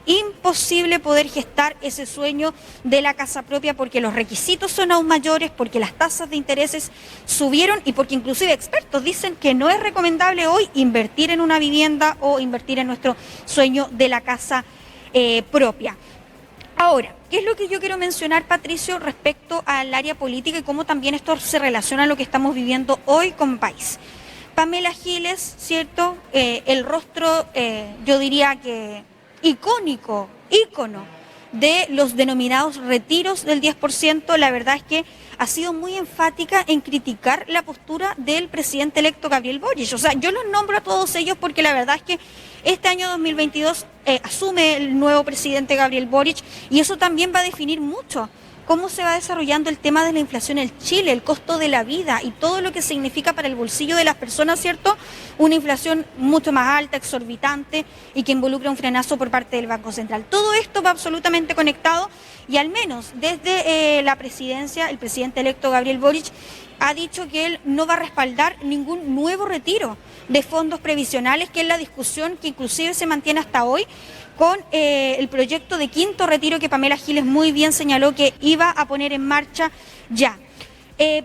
poder gestar ese sueño de la casa propia porque los requisitos son aún mayores, porque las tasas de intereses subieron y porque inclusive expertos dicen que no es recomendable hoy invertir en una vivienda o invertir en nuestro sueño de la casa propia. Ahora, ¿qué es lo que yo quiero mencionar, Patricio, respecto al área política y cómo también esto se relaciona a lo que estamos viviendo hoy como país? Pamela Giles, ¿cierto? El rostro, yo diría que ícono de los denominados retiros del 10%, la verdad es que ha sido muy enfática en criticar la postura del presidente electo Gabriel Boric. O sea, yo los nombro a todos ellos porque la verdad es que este año 2022 asume el nuevo presidente Gabriel Boric y eso también va a definir mucho cómo se va desarrollando el tema de la inflación en Chile, el costo de la vida y todo lo que significa para el bolsillo de las personas, ¿cierto? Una inflación mucho más alta, exorbitante y que involucra un frenazo por parte del Banco Central. Todo esto va absolutamente conectado y al menos desde la presidencia, el presidente electo Gabriel Boric ha dicho que él no va a respaldar ningún nuevo retiro de fondos previsionales, que es la discusión que inclusive se mantiene hasta hoy con el proyecto de quinto retiro que Pamela Giles muy bien señaló que iba a poner en marcha ya.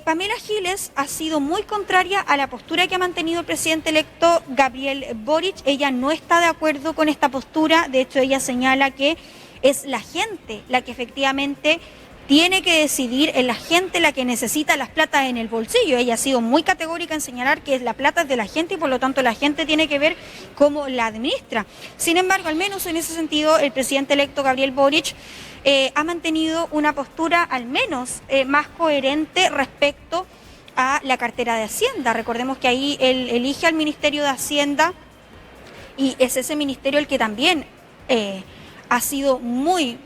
Pamela Giles ha sido muy contraria a la postura que ha mantenido el presidente electo Gabriel Boric. Ella no está de acuerdo con esta postura, de hecho ella señala que es la gente la que efectivamente tiene que decidir, es la gente la que necesita las platas en el bolsillo. Ella ha sido muy categórica en señalar que la plata es de la gente y por lo tanto la gente tiene que ver cómo la administra. Sin embargo, al menos en ese sentido, el presidente electo Gabriel Boric ha mantenido una postura al menos más coherente respecto a la cartera de Hacienda. Recordemos que ahí él elige al Ministerio de Hacienda y es ese ministerio el que también ha sido muy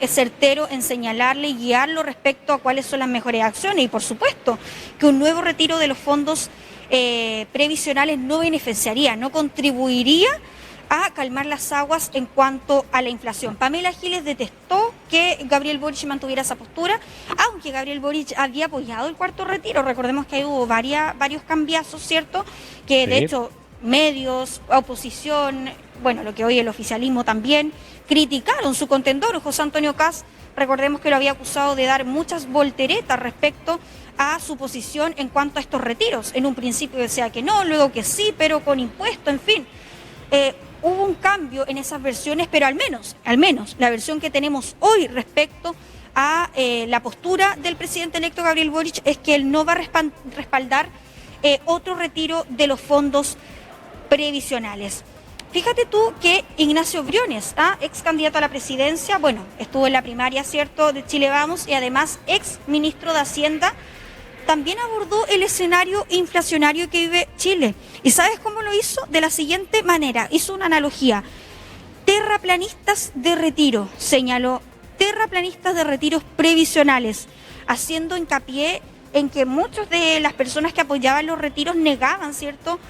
certero en señalarle y guiarlo respecto a cuáles son las mejores acciones. Y por supuesto que un nuevo retiro de los fondos previsionales no beneficiaría, no contribuiría a calmar las aguas en cuanto a la inflación. Pamela Giles detestó que Gabriel Boric mantuviera esa postura, aunque Gabriel Boric había apoyado el cuarto retiro. Recordemos que ahí hubo varios cambiazos, ¿cierto? Que de hecho medios, oposición, bueno, lo que hoy el oficialismo también, criticaron su contendor, José Antonio Kast. Recordemos que lo había acusado de dar muchas volteretas respecto a su posición en cuanto a estos retiros. En un principio decía que no, luego que sí, pero con impuesto, en fin. Hubo un cambio en esas versiones, pero al menos la versión que tenemos hoy respecto a la postura del presidente electo Gabriel Boric es que él no va a respaldar otro retiro de los fondos previsionales. Fíjate tú que Ignacio Briones, ex candidato a la presidencia, bueno, estuvo en la primaria, ¿cierto?, de Chile Vamos y además ex ministro de Hacienda, también abordó el escenario inflacionario que vive Chile. ¿Y sabes cómo lo hizo? De la siguiente manera, hizo una analogía. Terraplanistas de retiro, señaló, terraplanistas de retiros previsionales, haciendo hincapié en que muchas de las personas que apoyaban los retiros negaban, ¿cierto?,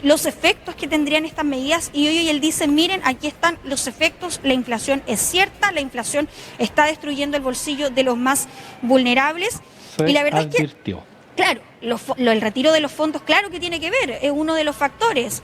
los efectos que tendrían estas medidas y hoy él dice, miren, aquí están los efectos, la inflación es cierta, la inflación está destruyendo el bolsillo de los más vulnerables. Y la verdad es que, claro, el retiro de los fondos, claro que tiene que ver, es uno de los factores,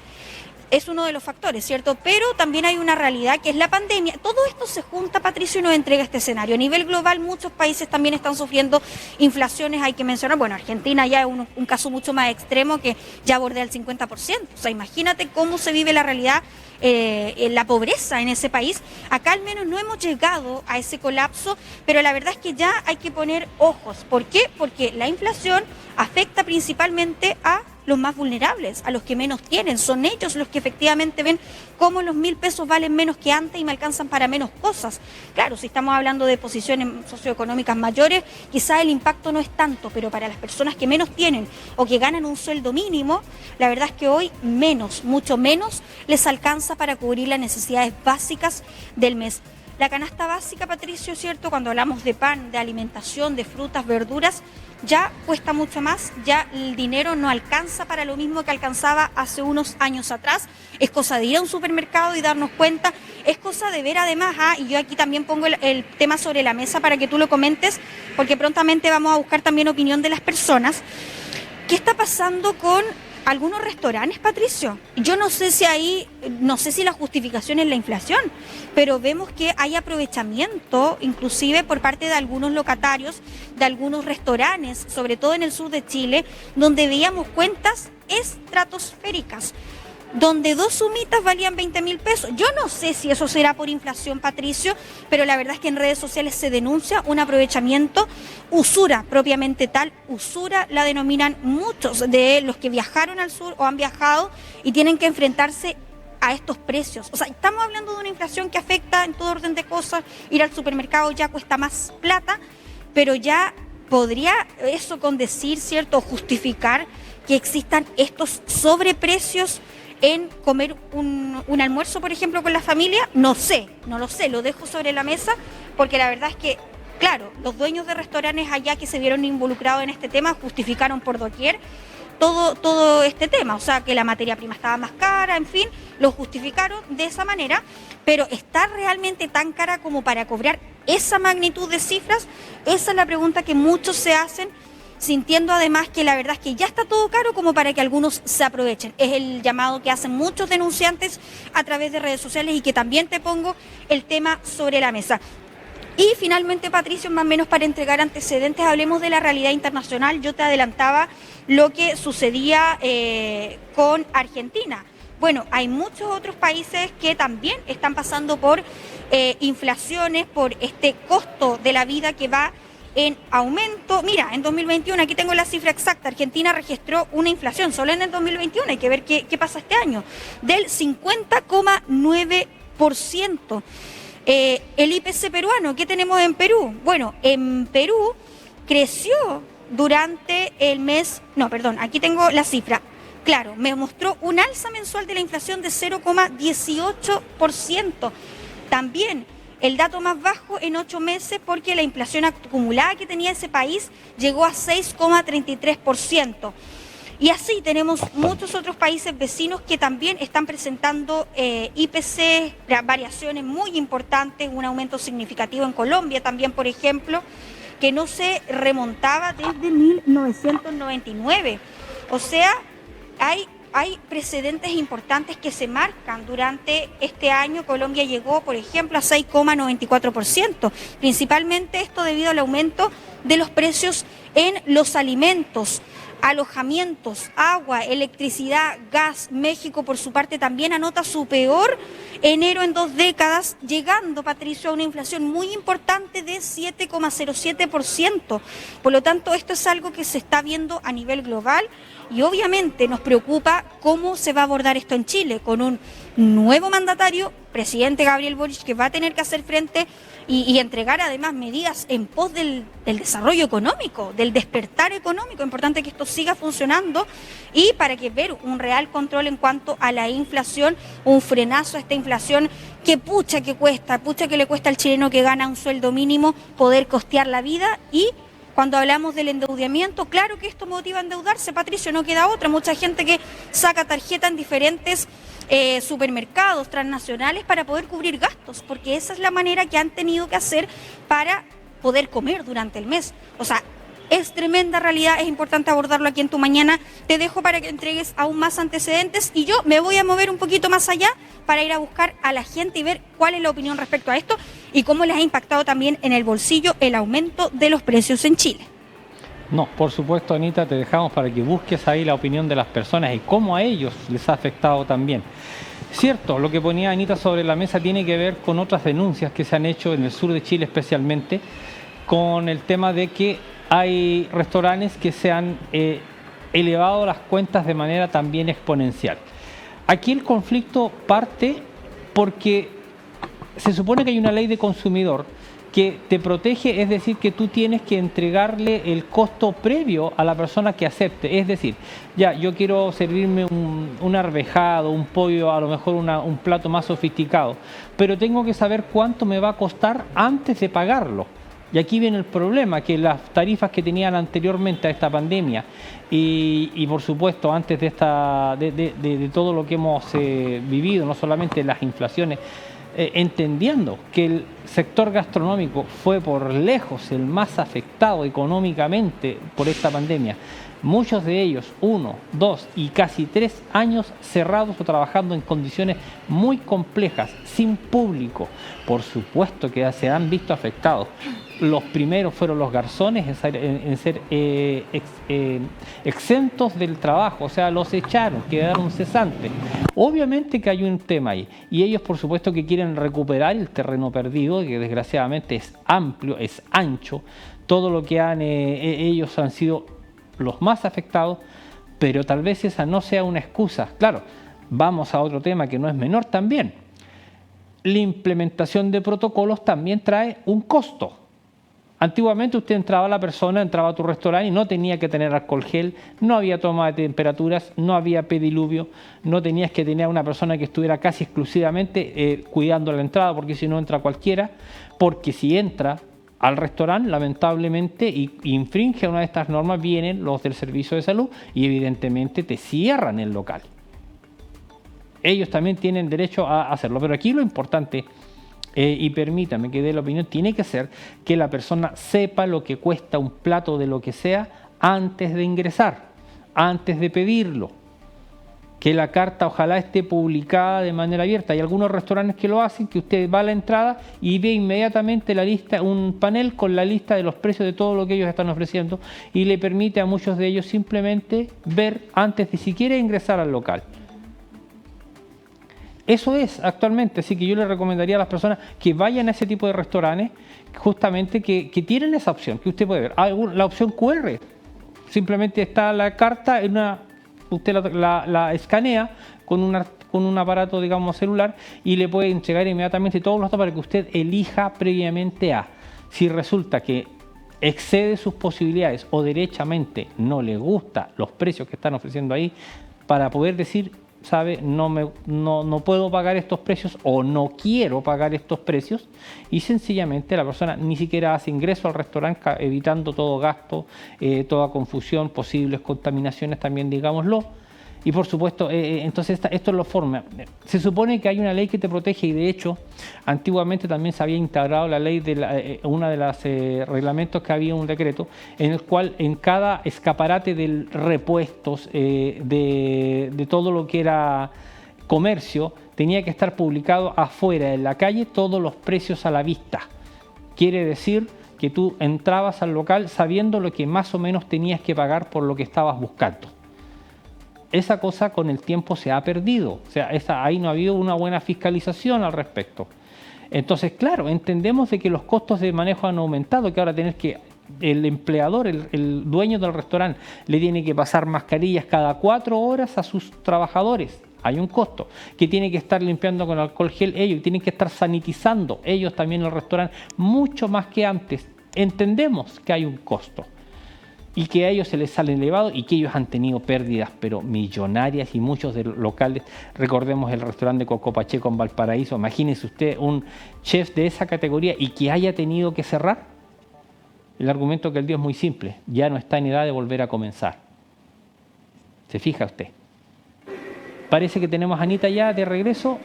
¿cierto? Pero también hay una realidad que es la pandemia. Todo esto se junta, Patricio, y nos entrega este escenario. A nivel global, muchos países también están sufriendo inflaciones, hay que mencionar, bueno, Argentina ya es un caso mucho más extremo que ya bordea el 50%. O sea, imagínate cómo se vive la realidad, la pobreza en ese país. Acá al menos no hemos llegado a ese colapso, pero la verdad es que ya hay que poner ojos. ¿Por qué? Porque la inflación afecta principalmente a los más vulnerables, a los que menos tienen. Son ellos los que efectivamente ven cómo los 1.000 pesos valen menos que antes y me alcanzan para menos cosas. Claro, si estamos hablando de posiciones socioeconómicas mayores, quizás el impacto no es tanto, pero para las personas que menos tienen o que ganan un sueldo mínimo, la verdad es que hoy menos, mucho menos, les alcanza para cubrir las necesidades básicas del mes. La canasta básica, Patricio, ¿cierto? Cuando hablamos de pan, de alimentación, de frutas, verduras, ya cuesta mucho más, ya el dinero no alcanza para lo mismo que alcanzaba hace unos años atrás. Es cosa de ir a un supermercado y darnos cuenta, es cosa de ver además, y yo aquí también pongo el tema sobre la mesa para que tú lo comentes, porque prontamente vamos a buscar también opinión de las personas. ¿Qué está pasando con algunos restaurantes, Patricio. Yo no sé si la justificación es la inflación, pero vemos que hay aprovechamiento, inclusive por parte de algunos locatarios, de algunos restaurantes, sobre todo en el sur de Chile, donde veíamos cuentas estratosféricas, donde 2 sumitas valían 20.000 pesos. Yo no sé si eso será por inflación, Patricio, pero la verdad es que en redes sociales se denuncia un aprovechamiento, usura propiamente tal. Usura la denominan muchos de los que viajaron al sur o han viajado y tienen que enfrentarse a estos precios. O sea, estamos hablando de una inflación que afecta en todo orden de cosas. Ir al supermercado ya cuesta más plata, pero ya podría eso condecir, ¿cierto?, justificar que existan estos sobreprecios en comer un almuerzo, por ejemplo, con la familia. No lo sé, lo dejo sobre la mesa, porque la verdad es que, claro, los dueños de restaurantes allá que se vieron involucrados en este tema justificaron por doquier todo este tema, o sea, que la materia prima estaba más cara, en fin, lo justificaron de esa manera, pero ¿está realmente tan cara como para cobrar esa magnitud de cifras? Esa es la pregunta que muchos se hacen, sintiendo además que la verdad es que ya está todo caro como para que algunos se aprovechen. Es el llamado que hacen muchos denunciantes a través de redes sociales y que también te pongo el tema sobre la mesa. Y finalmente, Patricio, más o menos para entregar antecedentes, hablemos de la realidad internacional. Yo te adelantaba lo que sucedía con Argentina. Bueno, hay muchos otros países que también están pasando por inflaciones, por este costo de la vida que va en aumento. Mira, en 2021, aquí tengo la cifra exacta, Argentina registró una inflación solo en el 2021, hay que ver qué pasa este año, del 50,9%. El IPC peruano, ¿qué tenemos en Perú? Bueno, en Perú creció durante el mes, aquí tengo la cifra. Claro, me mostró un alza mensual de la inflación de 0,18%. También el dato más bajo en 8 meses, porque la inflación acumulada que tenía ese país llegó a 6,33%. Y así tenemos muchos otros países vecinos que también están presentando IPC, variaciones muy importantes, un aumento significativo en Colombia también, por ejemplo, que no se remontaba desde 1999. O sea, hay precedentes importantes que se marcan durante este año. Colombia llegó, por ejemplo, a 6,94%, principalmente esto debido al aumento de los precios en los alimentos, alojamientos, agua, electricidad, gas. México, por su parte, también anota su peor enero en 2 décadas, llegando, Patricio, a una inflación muy importante de 7,07%. Por lo tanto, esto es algo que se está viendo a nivel global y obviamente nos preocupa cómo se va a abordar esto en Chile, con un nuevo mandatario, presidente Gabriel Boric, que va a tener que hacer frente y entregar además medidas en pos del desarrollo económico, del despertar económico. Importante que esto siga funcionando y para que ver un real control en cuanto a la inflación, un frenazo a esta inflación que que le cuesta al chileno que gana un sueldo mínimo poder costear la vida. Y cuando hablamos del endeudamiento, claro que esto motiva a endeudarse, Patricio, no queda otra. Mucha gente que saca tarjeta en diferentes supermercados transnacionales para poder cubrir gastos, porque esa es la manera que han tenido que hacer para poder comer durante el mes. O sea, es tremenda realidad, es importante abordarlo aquí en Tu Mañana. Te dejo para que entregues aún más antecedentes y yo me voy a mover un poquito más allá para ir a buscar a la gente y ver cuál es la opinión respecto a esto y cómo les ha impactado también en el bolsillo el aumento de los precios en Chile. No, por supuesto, Anita, te dejamos para que busques ahí la opinión de las personas y cómo a ellos les ha afectado también. Cierto, lo que ponía Anita sobre la mesa tiene que ver con otras denuncias que se han hecho en el sur de Chile especialmente, con el tema de que hay restaurantes que se han elevado las cuentas de manera también exponencial. Aquí el conflicto parte porque se supone que hay una ley de consumidor que te protege, es decir, que tú tienes que entregarle el costo previo a la persona que acepte. Es decir, ya, yo quiero servirme un arvejado, un pollo, a lo mejor un plato más sofisticado, pero tengo que saber cuánto me va a costar antes de pagarlo. Y aquí viene el problema, que las tarifas que tenían anteriormente a esta pandemia y por supuesto antes de todo lo que hemos vivido, no solamente las inflaciones, entendiendo que el sector gastronómico fue por lejos el más afectado económicamente por esta pandemia muchos de ellos 1, 2 y casi 3 años cerrados o trabajando en condiciones muy complejas, sin público. Por supuesto que se han visto afectados. Los primeros fueron los garzones en ser exentos del trabajo, o sea, los echaron, quedaron cesantes. Obviamente que hay un tema ahí, y ellos por supuesto que quieren recuperar el terreno perdido, que desgraciadamente es amplio, es ancho. Todo lo que ellos han sido los más afectados, pero tal vez esa no sea una excusa. Claro, vamos a otro tema que no es menor también. La implementación de protocolos también trae un costo. Antiguamente usted entraba a tu restaurante y no tenía que tener alcohol gel, no había toma de temperaturas, no había pediluvio, no tenías que tener a una persona que estuviera casi exclusivamente cuidando la entrada, porque si no entra cualquiera, porque si entra al restaurante, lamentablemente, y infringe una de estas normas, vienen los del servicio de salud y evidentemente te cierran el local. Ellos también tienen derecho a hacerlo, pero aquí lo importante, y permítame que dé la opinión, tiene que ser que la persona sepa lo que cuesta un plato de lo que sea antes de ingresar, antes de pedirlo. Que la carta ojalá esté publicada de manera abierta. Hay algunos restaurantes que lo hacen, que usted va a la entrada y ve inmediatamente la lista, un panel con la lista de los precios de todo lo que ellos están ofreciendo, y le permite a muchos de ellos simplemente ver antes de siquiera ingresar al local. Eso es actualmente, así que yo le recomendaría a las personas que vayan a ese tipo de restaurantes, justamente que tienen esa opción, que usted puede ver. La opción QR, simplemente está la carta, usted la escanea con un aparato, digamos, celular, y le puede entregar inmediatamente todos los datos para que usted elija previamente si resulta que excede sus posibilidades o derechamente no le gusta los precios que están ofreciendo ahí, para poder decir, sabe, no puedo pagar estos precios o no quiero pagar estos precios, y sencillamente la persona ni siquiera hace ingreso al restaurante, evitando todo gasto, toda confusión, posibles contaminaciones también, digámoslo. Y por supuesto, entonces esto lo forma. Se supone que hay una ley que te protege, y de hecho antiguamente también se había integrado la ley de una de los reglamentos, que había un decreto en el cual en cada escaparate de repuestos de todo lo que era comercio tenía que estar publicado afuera en la calle todos los precios a la vista. Quiere decir que tú entrabas al local sabiendo lo que más o menos tenías que pagar por lo que estabas buscando. Esa cosa con el tiempo se ha perdido, o sea, ahí no ha habido una buena fiscalización al respecto. Entonces, claro, entendemos de que los costos de manejo han aumentado, que ahora el empleador, el dueño del restaurante, le tiene que pasar mascarillas cada 4 horas a sus trabajadores. Hay un costo, que tiene que estar limpiando con alcohol gel ellos, tienen que estar sanitizando ellos también el restaurante, mucho más que antes. Entendemos que hay un costo, y que a ellos se les sale elevado, y que ellos han tenido pérdidas pero millonarias, y muchos de los locales, recordemos el restaurante de Coco Pacheco en Valparaíso, imagínese usted un chef de esa categoría y que haya tenido que cerrar. El argumento que él dio es muy simple: ya no está en edad de volver a comenzar. ¿Se fija usted? Parece que tenemos a Anita ya de regreso.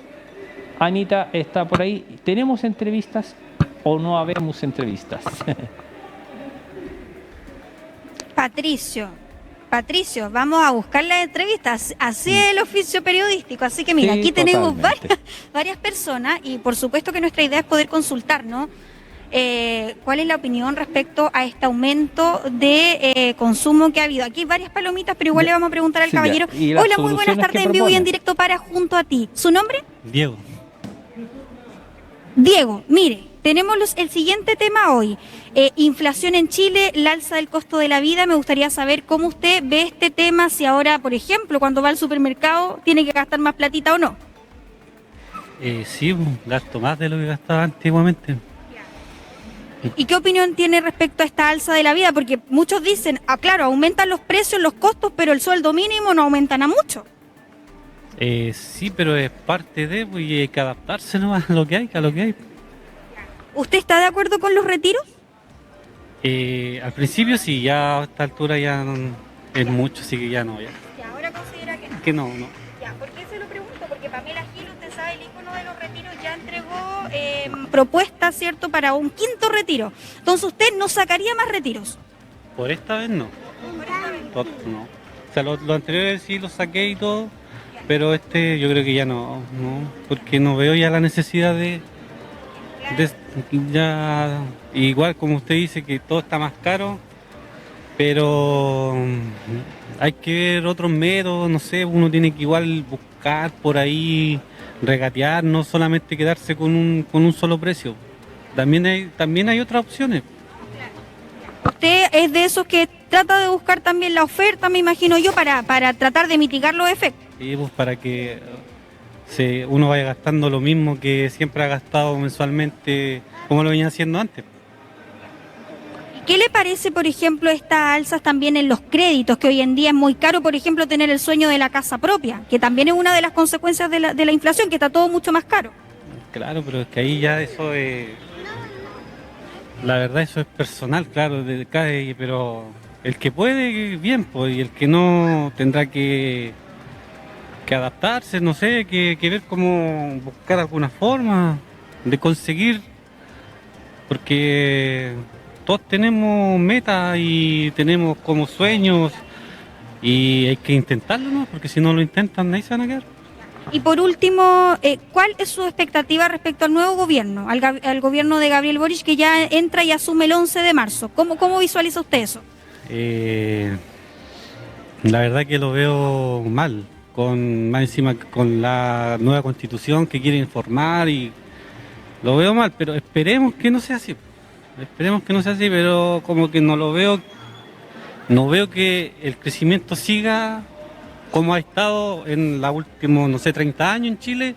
Anita está por ahí. ¿Tenemos entrevistas o no habemos entrevistas? Patricio, vamos a buscar las entrevistas, así es el oficio periodístico, así que mira, sí, aquí tenemos varias personas, y por supuesto que nuestra idea es poder consultar, ¿no? ¿Cuál es la opinión respecto a este aumento de consumo que ha habido? Aquí hay varias palomitas, pero igual le vamos a preguntar al caballero. Hola, muy buenas tardes, en vivo y en directo para Junto a Ti. ¿Su nombre? Diego, mire, tenemos el siguiente tema hoy. Inflación en Chile, el alza del costo de la vida. Me gustaría saber cómo usted ve este tema, si ahora, por ejemplo, cuando va al supermercado, tiene que gastar más platita o no. Sí, gasto más de lo que gastaba antiguamente. ¿Y qué opinión tiene respecto a esta alza de la vida? Porque muchos dicen, claro, aumentan los precios, los costos, pero el sueldo mínimo no aumentan a mucho. Sí, pero es parte de, pues, y hay que adaptarse nomás a lo que hay, ¿Usted está de acuerdo con los retiros? Al principio sí, ya a esta altura ya es mucho, así que ya no. ¿Y ahora considera que no? Que no. Ya, ¿por qué se lo pregunto? Porque Pamela Gil, usted sabe, el ícono de los retiros, ya entregó propuestas, ¿cierto?, para un 5.º retiro. Entonces, ¿usted no sacaría más retiros? Por esta vez no. Por esta vez no. no. O sea, los anteriores sí los saqué y todo, pero yo creo que ya no, porque no veo ya la necesidad de ya, igual como usted dice que todo está más caro, pero hay que ver otros métodos, no sé, uno tiene que igual buscar por ahí, regatear, no solamente quedarse con un solo precio. También hay otras opciones. Usted es de esos que trata de buscar también la oferta, me imagino yo, para tratar de mitigar los efectos. Y pues para que uno vaya gastando lo mismo que siempre ha gastado mensualmente, como lo venía haciendo antes. ¿Qué le parece, por ejemplo, estas alzas también en los créditos, que hoy en día es muy caro, por ejemplo, tener el sueño de la casa propia, que también es una de las consecuencias de la inflación, que está todo mucho más caro? Claro, pero es que ahí ya eso es... La verdad eso es personal, claro, pero el que puede, bien, pues, y el que no tendrá que adaptarse, no sé, que ver cómo buscar alguna forma de conseguir, porque todos tenemos metas y tenemos como sueños y hay que intentarlo, ¿no? Porque si no lo intentan, ahí se van a quedar. Y por último, ¿cuál es su expectativa respecto al nuevo gobierno, al gobierno de Gabriel Boric, que ya entra y asume el 11 de marzo? ¿Cómo visualiza usted eso? La verdad que lo veo mal, más encima con la nueva constitución que quiere informar, y lo veo mal, pero esperemos que no sea así. Esperemos que no sea así, pero como que no veo que el crecimiento siga como ha estado en los últimos, no sé, 30 años en Chile.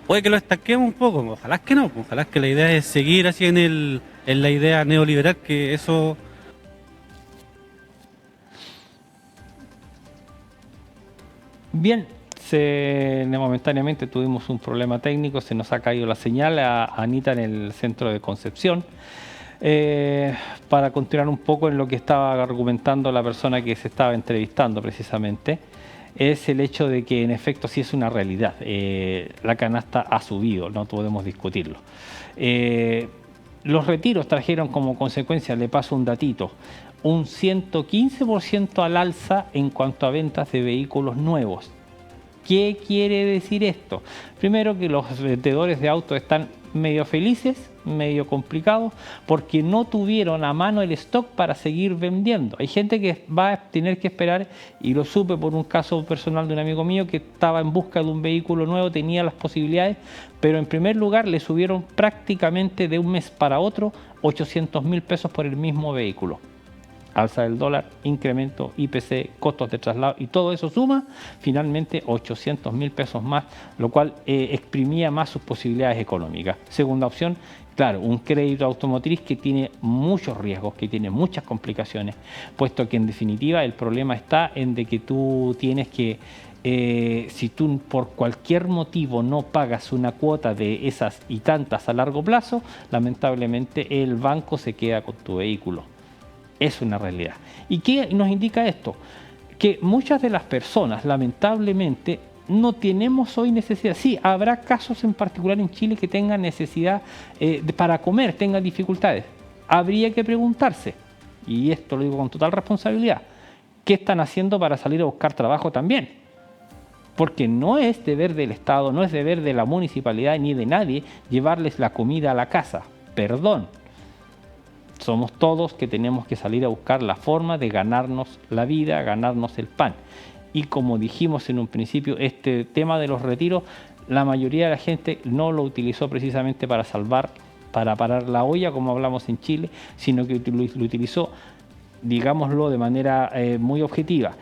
Puede que lo estanquemos un poco, ojalá que no, ojalá que la idea es seguir así en la idea neoliberal, que eso... Bien, momentáneamente tuvimos un problema técnico, se nos ha caído la señal a Anita en el centro de Concepción. Para continuar un poco en lo que estaba argumentando la persona que se estaba entrevistando precisamente, es el hecho de que en efecto sí es una realidad. La canasta ha subido, no podemos discutirlo. Los retiros trajeron como consecuencia, le paso un datito, un 115% al alza en cuanto a ventas de vehículos nuevos. ¿Qué quiere decir esto? Primero, que los vendedores de autos están medio felices, medio complicados, porque no tuvieron a mano el stock para seguir vendiendo. Hay gente que va a tener que esperar, y lo supe por un caso personal de un amigo mío que estaba en busca de un vehículo nuevo, tenía las posibilidades, pero en primer lugar le subieron prácticamente de un mes para otro 800.000 pesos por el mismo vehículo. Alza del dólar, incremento, IPC, costos de traslado, y todo eso suma finalmente 800.000 pesos más, lo cual exprimía más sus posibilidades económicas. Segunda opción, claro, un crédito automotriz que tiene muchos riesgos, que tiene muchas complicaciones, puesto que en definitiva el problema está en de que tú tienes que, si tú por cualquier motivo no pagas una cuota de esas y tantas a largo plazo, lamentablemente el banco se queda con tu vehículo. Es una realidad. ¿Y qué nos indica esto? Que muchas de las personas, lamentablemente, no tenemos hoy necesidad. Sí, habrá casos en particular en Chile que tengan necesidad para comer, tengan dificultades. Habría que preguntarse, y esto lo digo con total responsabilidad, ¿qué están haciendo para salir a buscar trabajo también? Porque no es deber del Estado, no es deber de la municipalidad ni de nadie llevarles la comida a la casa. Perdón. Somos todos que tenemos que salir a buscar la forma de ganarnos la vida, ganarnos el pan. Y como dijimos en un principio, este tema de los retiros, la mayoría de la gente no lo utilizó precisamente para parar la olla, como hablamos en Chile, sino que lo utilizó, digámoslo de manera muy objetiva,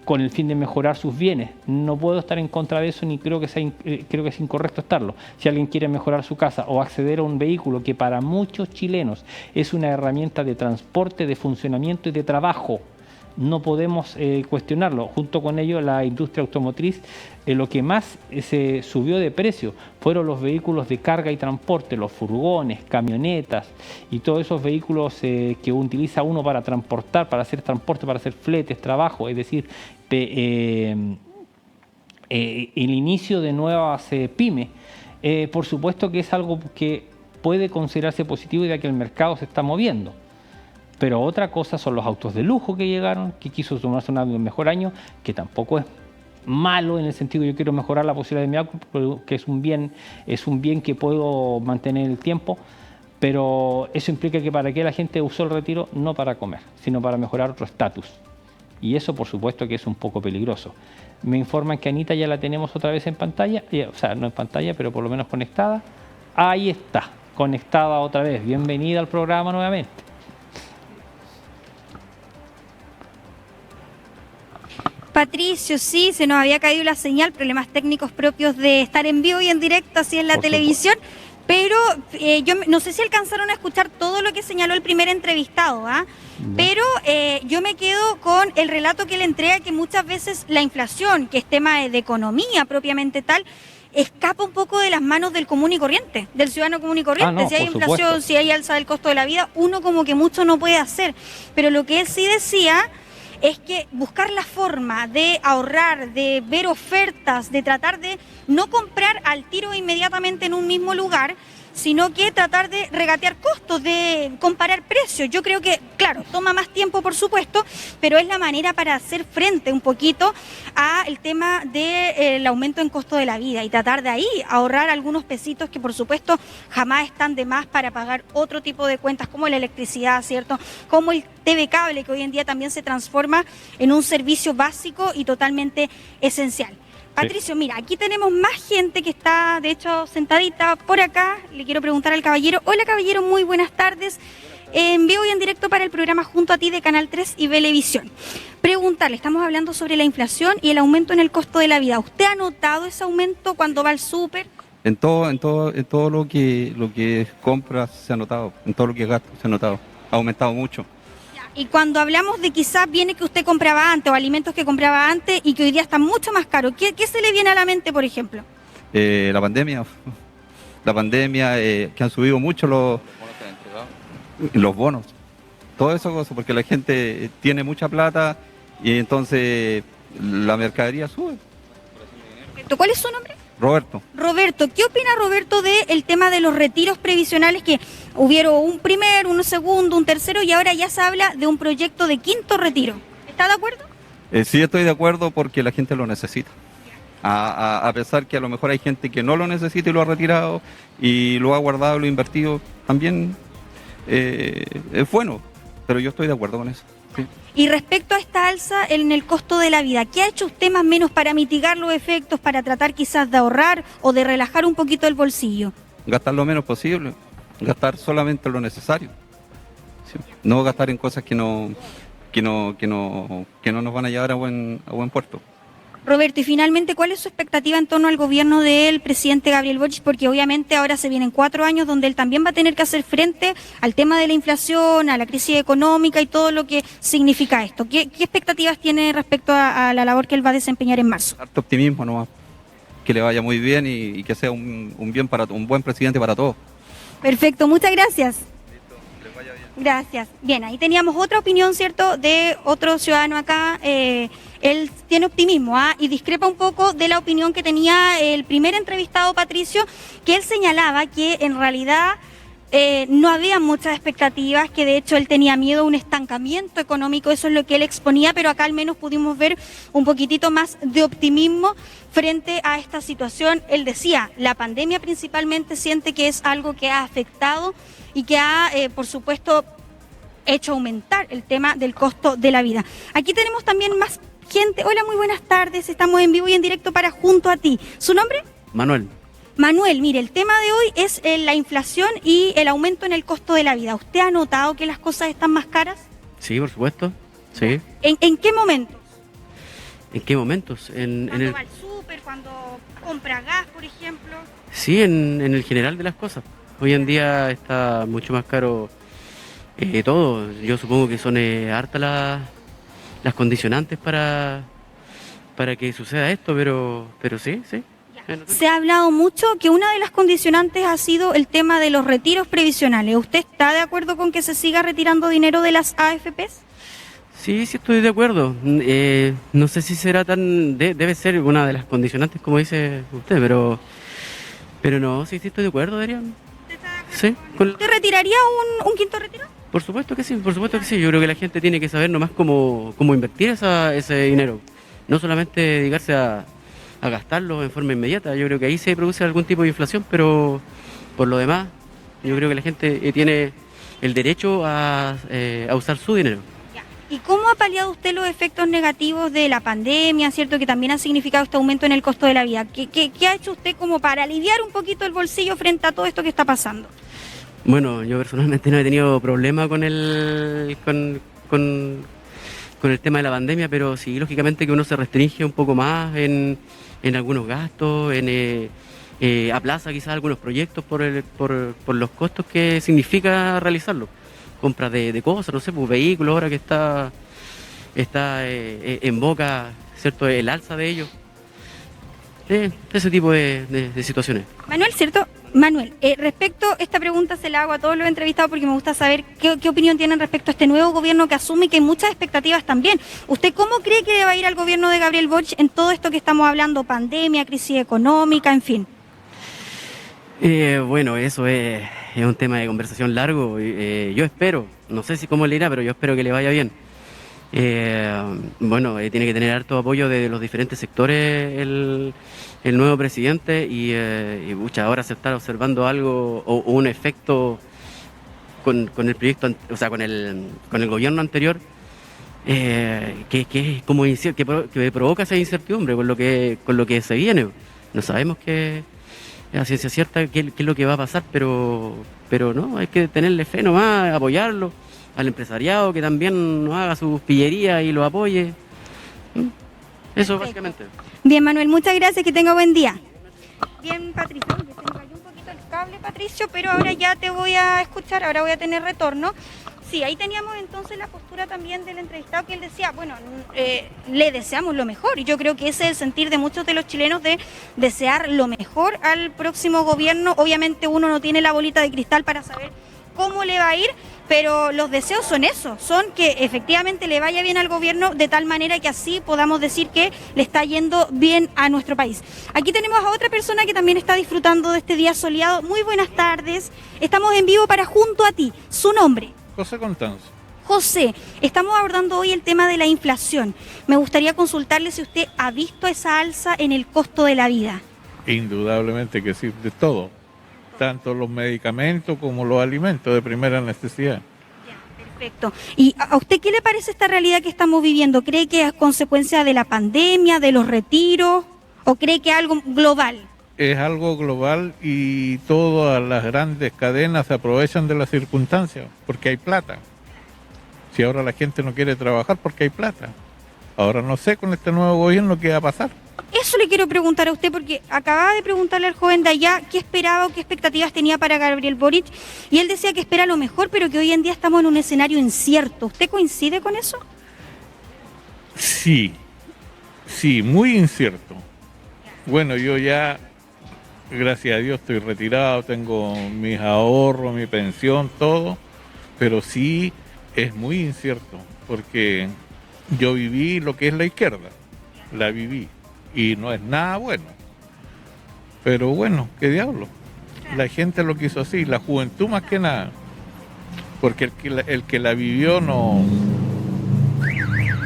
con el fin de mejorar sus bienes. No puedo estar en contra de eso, ni creo que es incorrecto estarlo. Si alguien quiere mejorar su casa o acceder a un vehículo que para muchos chilenos es una herramienta de transporte, de funcionamiento y de trabajo, no podemos cuestionarlo. Junto con ello, la industria automotriz, lo que más se subió de precio fueron los vehículos de carga y transporte, los furgones, camionetas y todos esos vehículos que utiliza uno para transportar, para hacer transporte, para hacer fletes, trabajo, es decir, el inicio de nuevas pymes. Por supuesto que es algo que puede considerarse positivo, ya que el mercado se está moviendo. Pero otra cosa son los autos de lujo que llegaron, que quiso tomarse un mejor año, que tampoco es malo en el sentido de yo quiero mejorar la posibilidad de mi auto, que es un bien que puedo mantener en el tiempo, pero eso implica que para qué la gente usó el retiro, no para comer, sino para mejorar otro estatus. Y eso por supuesto que es un poco peligroso. Me informan que Anita ya la tenemos otra vez en pantalla, o sea, no en pantalla, pero por lo menos conectada. Ahí está, conectada otra vez. Bienvenida al programa nuevamente. Patricio, sí, se nos había caído la señal, problemas técnicos propios de estar en vivo y en directo así en la televisión, pero yo no sé si alcanzaron a escuchar todo lo que señaló el primer entrevistado, pero yo me quedo con el relato que él entrega, que muchas veces la inflación, que es tema de economía propiamente tal, escapa un poco de las manos del común y corriente, del ciudadano común y corriente. No, si hay inflación, si hay alza del costo de la vida, uno como que mucho no puede hacer, pero lo que él sí decía es que buscar la forma de ahorrar, de ver ofertas, de tratar de no comprar al tiro inmediatamente en un mismo lugar, sino que tratar de regatear costos, de comparar precios. Yo creo que, claro, toma más tiempo, por supuesto, pero es la manera para hacer frente un poquito al tema del aumento en costo de la vida y tratar de ahí ahorrar algunos pesitos que, por supuesto, jamás están de más para pagar otro tipo de cuentas, como la electricidad, ¿cierto? Como el TV Cable, que hoy en día también se transforma en un servicio básico y totalmente esencial. Patricio, mira, aquí tenemos más gente que está, de hecho, sentadita por acá. Le quiero preguntar al caballero. Hola, caballero, muy buenas tardes. En vivo y en directo para el programa Junto a Ti de Canal 3 y Belevisión. Preguntarle, estamos hablando sobre la inflación y el aumento en el costo de la vida. ¿Usted ha notado ese aumento cuando va al súper? En todo lo que compra se ha notado, en todo lo que gasta se ha notado. Ha aumentado mucho. Y cuando hablamos de quizás bienes que usted compraba antes o alimentos que compraba antes y que hoy día están mucho más caros, ¿qué se le viene a la mente, por ejemplo? La pandemia, que han subido mucho los bonos, todo eso cosa, porque la gente tiene mucha plata y entonces la mercadería sube. ¿Cuál es su nombre? Roberto. Roberto, ¿qué opina Roberto del tema de los retiros previsionales, que hubieron un primer, un segundo, un tercero y ahora ya se habla de un proyecto de quinto retiro? ¿Está de acuerdo? Sí, estoy de acuerdo porque la gente lo necesita. A pesar que a lo mejor hay gente que no lo necesita y lo ha retirado y lo ha guardado y lo ha invertido, también es bueno, pero yo estoy de acuerdo con eso. Sí. Y respecto a esta alza en el costo de la vida, ¿qué ha hecho usted más o menos para mitigar los efectos, para tratar quizás de ahorrar o de relajar un poquito el bolsillo? Gastar lo menos posible, gastar solamente lo necesario. Sí. No gastar en cosas que no nos van a llevar a buen puerto. Roberto, y finalmente, ¿cuál es su expectativa en torno al gobierno del presidente Gabriel Boric? Porque obviamente ahora se vienen 4 años donde él también va a tener que hacer frente al tema de la inflación, a la crisis económica y todo lo que significa esto. ¿Qué expectativas tiene respecto a la labor que él va a desempeñar en marzo? Harto optimismo nomás, que le vaya muy bien y que sea un buen presidente para todos. Perfecto, muchas gracias. Listo, les vaya bien. Gracias. Bien, ahí teníamos otra opinión, ¿cierto?, de otro ciudadano acá. Él tiene optimismo y discrepa un poco de la opinión que tenía el primer entrevistado, Patricio, que él señalaba que en realidad no había muchas expectativas, que de hecho él tenía miedo a un estancamiento económico, eso es lo que él exponía, pero acá al menos pudimos ver un poquitito más de optimismo frente a esta situación. Él decía, la pandemia principalmente siente que es algo que ha afectado y que ha, por supuesto, hecho aumentar el tema del costo de la vida. Aquí tenemos también más gente. Hola, muy buenas tardes. Estamos en vivo y en directo para Junto a Ti. ¿Su nombre? Manuel. Manuel, mire, el tema de hoy es la inflación y el aumento en el costo de la vida. ¿Usted ha notado que las cosas están más caras? Sí, por supuesto. Sí. ¿En qué momentos? ¿En qué momentos? ¿Cuando va al súper? ¿Cuando compra gas, por ejemplo? Sí, en el general de las cosas. Hoy en día está mucho más caro todo. Yo supongo que son hartas las condicionantes para que suceda esto, pero sí. Se ha hablado mucho que una de las condicionantes ha sido el tema de los retiros previsionales. ¿Usted está de acuerdo con que se siga retirando dinero de las AFPs? Sí, estoy de acuerdo. No sé si será debe ser una de las condicionantes, como dice usted, pero no, sí estoy de acuerdo, Adrián. ¿Usted retiraría un quinto retiro? Por supuesto que sí, por supuesto que sí. Yo creo que la gente tiene que saber nomás cómo invertir ese dinero. No solamente dedicarse a gastarlo en forma inmediata. Yo creo que ahí se produce algún tipo de inflación, pero por lo demás, yo creo que la gente tiene el derecho a usar su dinero. ¿Y cómo ha paliado usted los efectos negativos de la pandemia, cierto, que también ha significado este aumento en el costo de la vida? ¿Qué ha hecho usted como para aliviar un poquito el bolsillo frente a todo esto que está pasando? Bueno, yo personalmente no he tenido problema con el tema de la pandemia, pero sí, lógicamente que uno se restringe un poco más en algunos gastos, aplaza quizás algunos proyectos por los costos que significa realizarlo. Compras de cosas, no sé, pues vehículos ahora que está en boca, ¿cierto?, el alza de ellos. Ese tipo de situaciones. Manuel, ¿cierto? Manuel, respecto a esta pregunta se la hago a todos los entrevistados porque me gusta saber qué opinión tienen respecto a este nuevo gobierno que asume y que hay muchas expectativas también. ¿Usted cómo cree que va a ir al gobierno de Gabriel Boric en todo esto que estamos hablando, pandemia, crisis económica, en fin? Bueno, eso es un tema de conversación largo. Yo espero, no sé si cómo le irá, pero yo espero que le vaya bien. Bueno, tiene que tener harto apoyo de los diferentes sectores el nuevo presidente y ahora se está observando algo o un efecto con el proyecto, o sea, con el gobierno anterior que es como que provoca esa incertidumbre con lo que se viene. No sabemos a ciencia cierta qué es lo que va a pasar, pero no, hay que tenerle fe nomás, apoyarlo, al empresariado que también no haga sus pillerías y lo apoye. Eso básicamente. Bien, Manuel, muchas gracias, que tenga buen día. Bien, Patricio, se me cayó un poquito el cable, Patricio, pero ahora ya te voy a escuchar, ahora voy a tener retorno. Sí, ahí teníamos entonces la postura también del entrevistado que él decía, bueno, le deseamos lo mejor y yo creo que ese es el sentir de muchos de los chilenos de desear lo mejor al próximo gobierno. Obviamente uno no tiene la bolita de cristal para saber cómo le va a ir, pero los deseos son esos, son que efectivamente le vaya bien al gobierno de tal manera que así podamos decir que le está yendo bien a nuestro país. Aquí tenemos a otra persona que también está disfrutando de este día soleado. Muy buenas tardes, estamos en vivo para Junto a Ti. ¿Su nombre? José Constanzo. José, estamos abordando hoy el tema de la inflación. Me gustaría consultarle si usted ha visto esa alza en el costo de la vida. Indudablemente que sí, de todo. Tanto los medicamentos como los alimentos de primera necesidad. Perfecto. ¿Y a usted qué le parece esta realidad que estamos viviendo? ¿Cree que es consecuencia de la pandemia, de los retiros, o cree que es algo global? Es algo global y todas las grandes cadenas se aprovechan de las circunstancias porque hay plata. Si ahora la gente no quiere trabajar porque hay plata. Ahora no sé con este nuevo gobierno qué va a pasar. Eso le quiero preguntar a usted porque acababa de preguntarle al joven de allá qué esperaba o qué expectativas tenía para Gabriel Boric y él decía que espera lo mejor, pero que hoy en día estamos en un escenario incierto. ¿Usted coincide con eso? Sí, muy incierto. Bueno, yo ya, gracias a Dios, estoy retirado, tengo mis ahorros, mi pensión, todo, pero sí es muy incierto porque yo viví lo que es la izquierda, la viví. Y no es nada bueno. Pero bueno, qué diablo. La gente lo quiso así, la juventud más que nada. Porque el que la vivió no...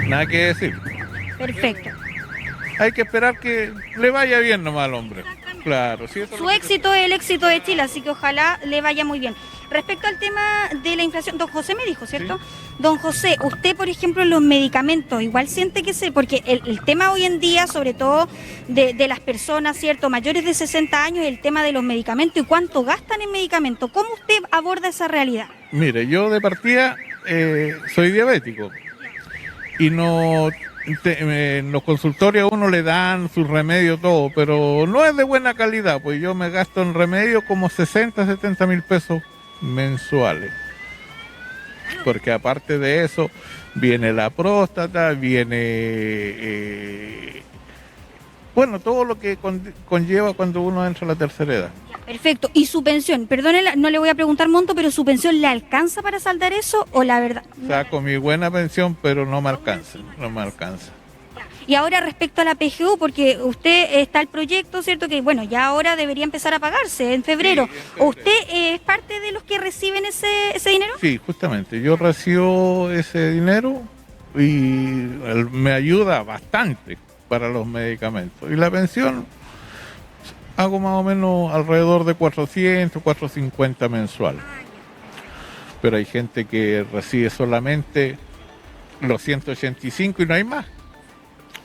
Nada que decir. Perfecto. Hay que esperar que le vaya bien nomás al hombre. Claro. Sí, su éxito es el éxito de Chile, así que ojalá le vaya muy bien. Respecto al tema de la inflación, don José me dijo, ¿cierto? Sí. Don José, usted, por ejemplo, los medicamentos, igual siente que porque el tema hoy en día, sobre todo de las personas, ¿cierto?, mayores de 60 años, el tema de los medicamentos y cuánto gastan en medicamentos. ¿Cómo usted aborda esa realidad? Mire, yo de partida soy diabético y en los consultorios a uno le dan sus remedios, todo, pero no es de buena calidad, pues yo me gasto en remedios como 60, 70 mil pesos mensuales. Porque aparte de eso, viene la próstata, viene, bueno, todo lo que conlleva cuando uno entra a la tercera edad. Perfecto. ¿Y su pensión? Perdónele, no le voy a preguntar monto, pero ¿su pensión le alcanza para saldar eso o la verdad? Saco mi buena pensión, pero no me alcanza, no me alcanza. Y ahora respecto a la PGU, porque usted está el proyecto, ¿cierto? Que bueno, ya ahora debería empezar a pagarse en febrero. Sí, ¿usted es parte de los que reciben ese dinero? Sí, justamente. Yo recibo ese dinero y me ayuda bastante para los medicamentos. Y la pensión hago más o menos alrededor de 400, 450 mensual. Pero hay gente que recibe solamente los 185 y no hay más.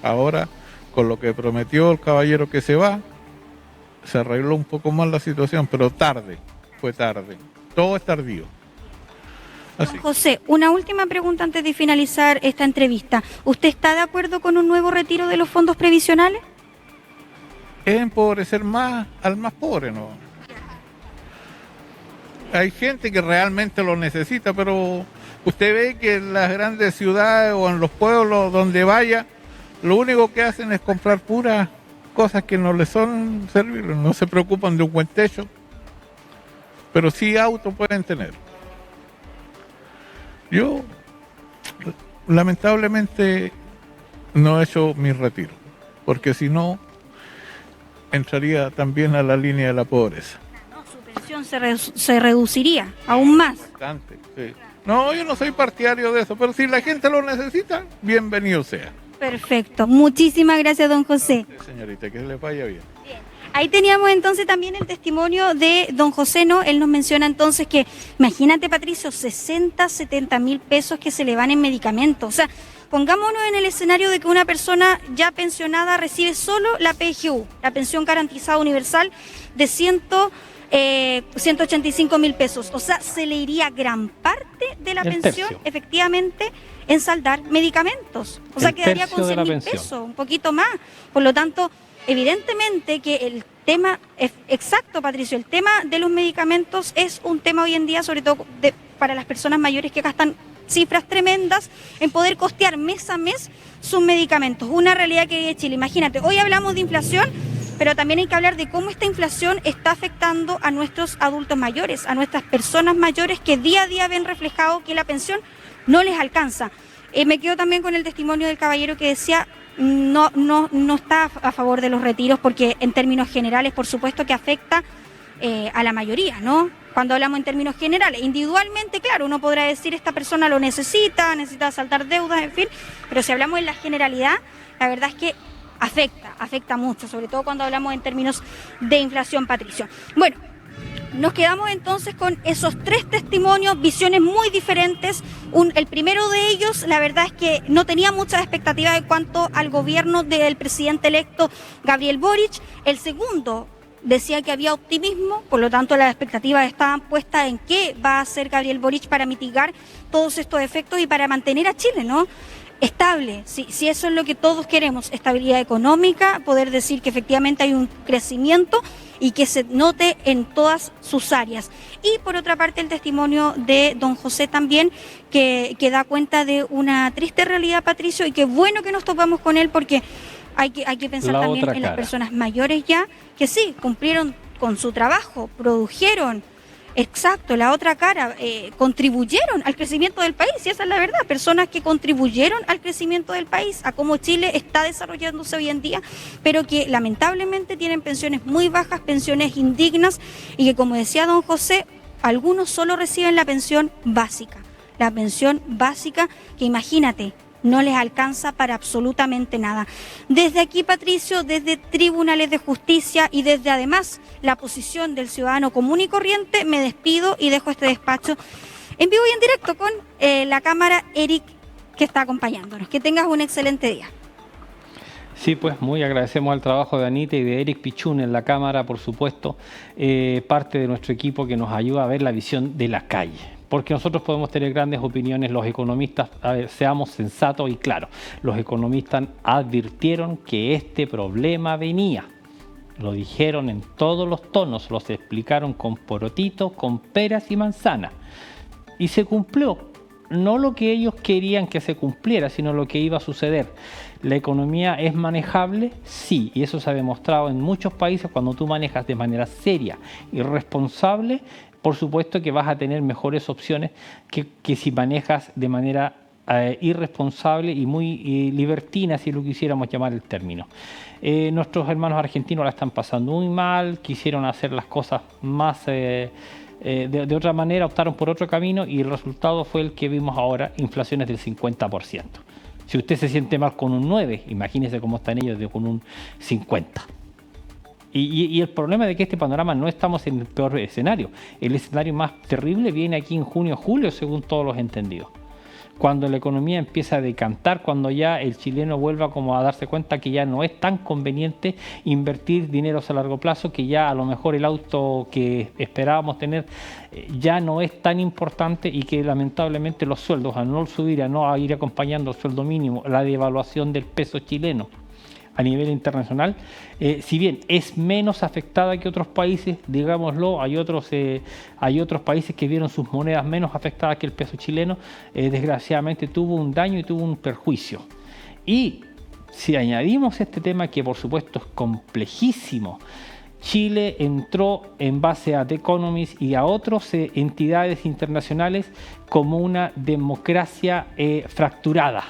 Ahora, con lo que prometió el caballero que se va, se arregló un poco más la situación, pero tarde, fue tarde. Todo es tardío. Así. Don José, una última pregunta antes de finalizar esta entrevista. ¿Usted está de acuerdo con un nuevo retiro de los fondos previsionales? Es empobrecer más al más pobre, ¿no? Hay gente que realmente lo necesita, pero usted ve que en las grandes ciudades o en los pueblos donde vaya, lo único que hacen es comprar puras cosas que no les son servibles, no se preocupan de un buen techo, pero sí auto pueden tener. Yo, lamentablemente, no he hecho mi retiro, porque si no, entraría también a la línea de la pobreza. Su pensión se reduciría aún más. Bastante, sí. No, yo no soy partidario de eso, pero si la gente lo necesita, bienvenido sea. Perfecto. Muchísimas gracias, don José. Señorita, que le vaya bien. Ahí teníamos entonces también el testimonio de don José, ¿no? Él nos menciona entonces que, imagínate, Patricio, 60, 70 mil pesos que se le van en medicamentos. O sea, pongámonos en el escenario de que una persona ya pensionada recibe solo la PGU, la pensión garantizada universal, de 185 mil pesos. O sea, se le iría gran parte de la pensión, efectivamente, en saldar medicamentos. O sea, quedaría con 100 mil pesos, un poquito más. Por lo tanto, evidentemente que el tema, exacto, Patricio, el tema de los medicamentos es un tema hoy en día, sobre todo para las personas mayores que gastan cifras tremendas en poder costear mes a mes sus medicamentos. Una realidad que vive Chile. Imagínate, hoy hablamos de inflación, pero también hay que hablar de cómo esta inflación está afectando a nuestros adultos mayores, a nuestras personas mayores que día a día ven reflejado que la pensión no les alcanza. Me quedo también con el testimonio del caballero que decía no está a favor de los retiros porque en términos generales, por supuesto que afecta a la mayoría, ¿no? Cuando hablamos en términos generales, individualmente, claro, uno podrá decir esta persona lo necesita saltar deudas, en fin, pero si hablamos en la generalidad, la verdad es que afecta mucho, sobre todo cuando hablamos en términos de inflación, Patricio. Bueno, nos quedamos entonces con esos tres testimonios, visiones muy diferentes. El primero de ellos, la verdad es que no tenía muchas expectativas en cuanto al gobierno del presidente electo Gabriel Boric. El segundo decía que había optimismo, por lo tanto las expectativas estaban puestas en qué va a hacer Gabriel Boric para mitigar todos estos efectos y para mantener a Chile, ¿no?, estable, si eso es lo que todos queremos, estabilidad económica, poder decir que efectivamente hay un crecimiento y que se note en todas sus áreas. Y por otra parte el testimonio de don José también, que da cuenta de una triste realidad, Patricio, y qué bueno que nos topamos con él porque hay que pensar también en las personas mayores ya, que sí, cumplieron con su trabajo, produjeron. Exacto, la otra cara, contribuyeron al crecimiento del país, y esa es la verdad, personas que contribuyeron al crecimiento del país, a cómo Chile está desarrollándose hoy en día, pero que lamentablemente tienen pensiones muy bajas, pensiones indignas, y que, como decía don José, algunos solo reciben la pensión básica que imagínate, no les alcanza para absolutamente nada. Desde aquí, Patricio, desde Tribunales de Justicia y desde además la posición del ciudadano común y corriente, me despido y dejo este despacho en vivo y en directo con la cámara Eric, que está acompañándonos. Que tengas un excelente día. Sí, pues muy agradecemos al trabajo de Anita y de Eric Pichun en la cámara, por supuesto, parte de nuestro equipo que nos ayuda a ver la visión de la calle. Porque nosotros podemos tener grandes opiniones, los economistas, seamos sensatos y claros, los economistas advirtieron que este problema venía. Lo dijeron en todos los tonos, los explicaron con porotitos, con peras y manzanas. Y se cumplió. No lo que ellos querían que se cumpliera, sino lo que iba a suceder. ¿La economía es manejable? Sí, y eso se ha demostrado en muchos países. Cuando tú manejas de manera seria y responsable, por supuesto que vas a tener mejores opciones que si manejas de manera irresponsable y muy libertina, si lo quisiéramos llamar el término. Nuestros hermanos argentinos la están pasando muy mal, quisieron hacer las cosas más de otra manera, optaron por otro camino y el resultado fue el que vimos ahora, inflaciones del 50%. Si usted se siente mal con un 9, imagínese cómo están ellos con un 50. Y el problema de que este panorama no estamos en el peor escenario. El escenario más terrible viene aquí en junio o julio, según todos los entendidos. Cuando la economía empieza a decantar, cuando ya el chileno vuelva como a darse cuenta que ya no es tan conveniente invertir dineros a largo plazo, que ya a lo mejor el auto que esperábamos tener ya no es tan importante y que lamentablemente los sueldos, al no subir, a no ir acompañando el sueldo mínimo, la devaluación del peso chileno a nivel internacional, si bien es menos afectada que otros países, digámoslo, hay otros países que vieron sus monedas menos afectadas que el peso chileno, desgraciadamente tuvo un daño y tuvo un perjuicio. Y si añadimos este tema, que por supuesto es complejísimo, Chile entró en base a The Economist y a otras entidades internacionales como una democracia fracturada.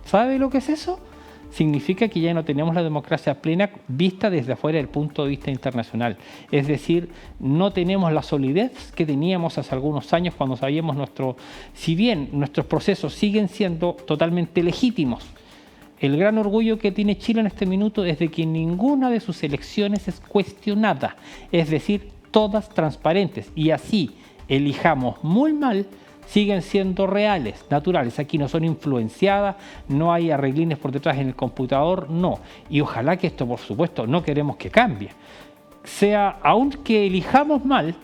¿Sabe lo que es eso? Significa que ya no tenemos la democracia plena vista desde afuera del punto de vista internacional. Es decir, no tenemos la solidez que teníamos hace algunos años cuando sabíamos si bien nuestros procesos siguen siendo totalmente legítimos, el gran orgullo que tiene Chile en este minuto es de que ninguna de sus elecciones es cuestionada, es decir, todas transparentes, y así elijamos muy mal, siguen siendo reales, naturales. Aquí no son influenciadas, no hay arreglines por detrás en el computador, no. Y ojalá que esto, por supuesto, no queremos que cambie. Aunque elijamos mal,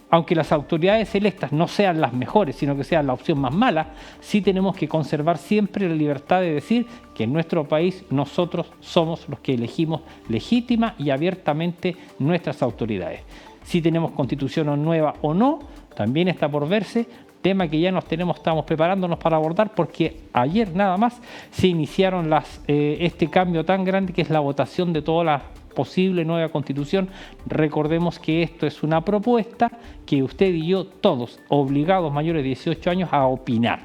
aunque las autoridades electas no sean las mejores, sino que sean la opción más mala, sí tenemos que conservar siempre la libertad de decir que en nuestro país nosotros somos los que elegimos legítima y abiertamente nuestras autoridades. Si tenemos constitución nueva o no, también está por verse, tema que ya estamos preparándonos para abordar, porque ayer nada más se iniciaron este cambio tan grande que es la votación de toda la posible nueva constitución. Recordemos que esto es una propuesta que usted y yo, todos obligados mayores de 18 años, a opinar.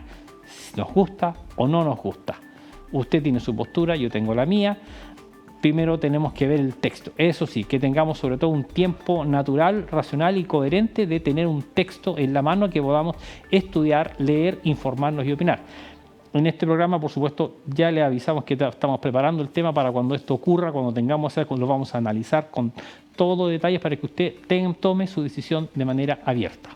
Si nos gusta o no nos gusta. Usted tiene su postura, yo tengo la mía. Primero tenemos que ver el texto. Eso sí, que tengamos sobre todo un tiempo natural, racional y coherente de tener un texto en la mano que podamos estudiar, leer, informarnos y opinar. En este programa, por supuesto, ya le avisamos que estamos preparando el tema para cuando esto ocurra, cuando lo vamos a analizar con todo detalle para que usted tome su decisión de manera abierta.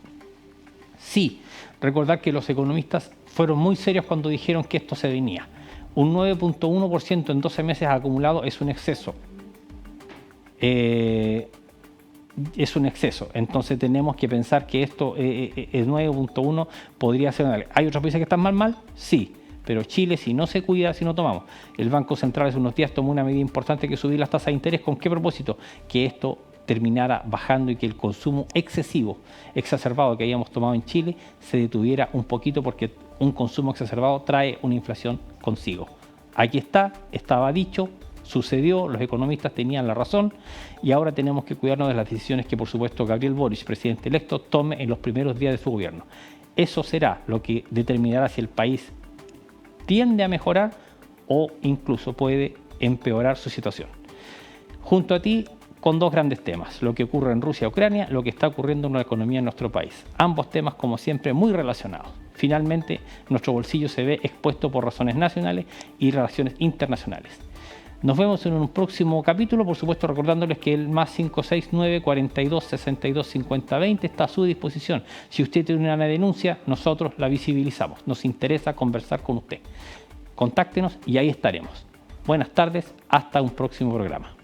Sí, recordar que los economistas fueron muy serios cuando dijeron que esto se venía. Un 9.1% en 12 meses acumulado es un exceso. Es un exceso. Entonces tenemos que pensar que esto, el 9.1 podría ser... ¿Hay otros países que están mal? Sí. Pero Chile, si no se cuida, si no tomamos. El Banco Central hace unos días tomó una medida importante, que subir las tasas de interés. ¿Con qué propósito? Que esto terminara bajando y que el consumo excesivo, exacerbado que habíamos tomado en Chile se detuviera un poquito, porque un consumo exacerbado trae una inflación consigo. Aquí estaba dicho, sucedió, los economistas tenían la razón y ahora tenemos que cuidarnos de las decisiones que, por supuesto, Gabriel Boric, presidente electo, tome en los primeros días de su gobierno. Eso será lo que determinará si el país tiende a mejorar o incluso puede empeorar su situación. Junto a ti, con dos grandes temas, lo que ocurre en Rusia y Ucrania, lo que está ocurriendo en la economía en nuestro país. Ambos temas, como siempre, muy relacionados. Finalmente, nuestro bolsillo se ve expuesto por razones nacionales y relaciones internacionales. Nos vemos en un próximo capítulo, por supuesto recordándoles que el +569 42 62 50 20 está a su disposición. Si usted tiene una denuncia, nosotros la visibilizamos. Nos interesa conversar con usted. Contáctenos y ahí estaremos. Buenas tardes, hasta un próximo programa.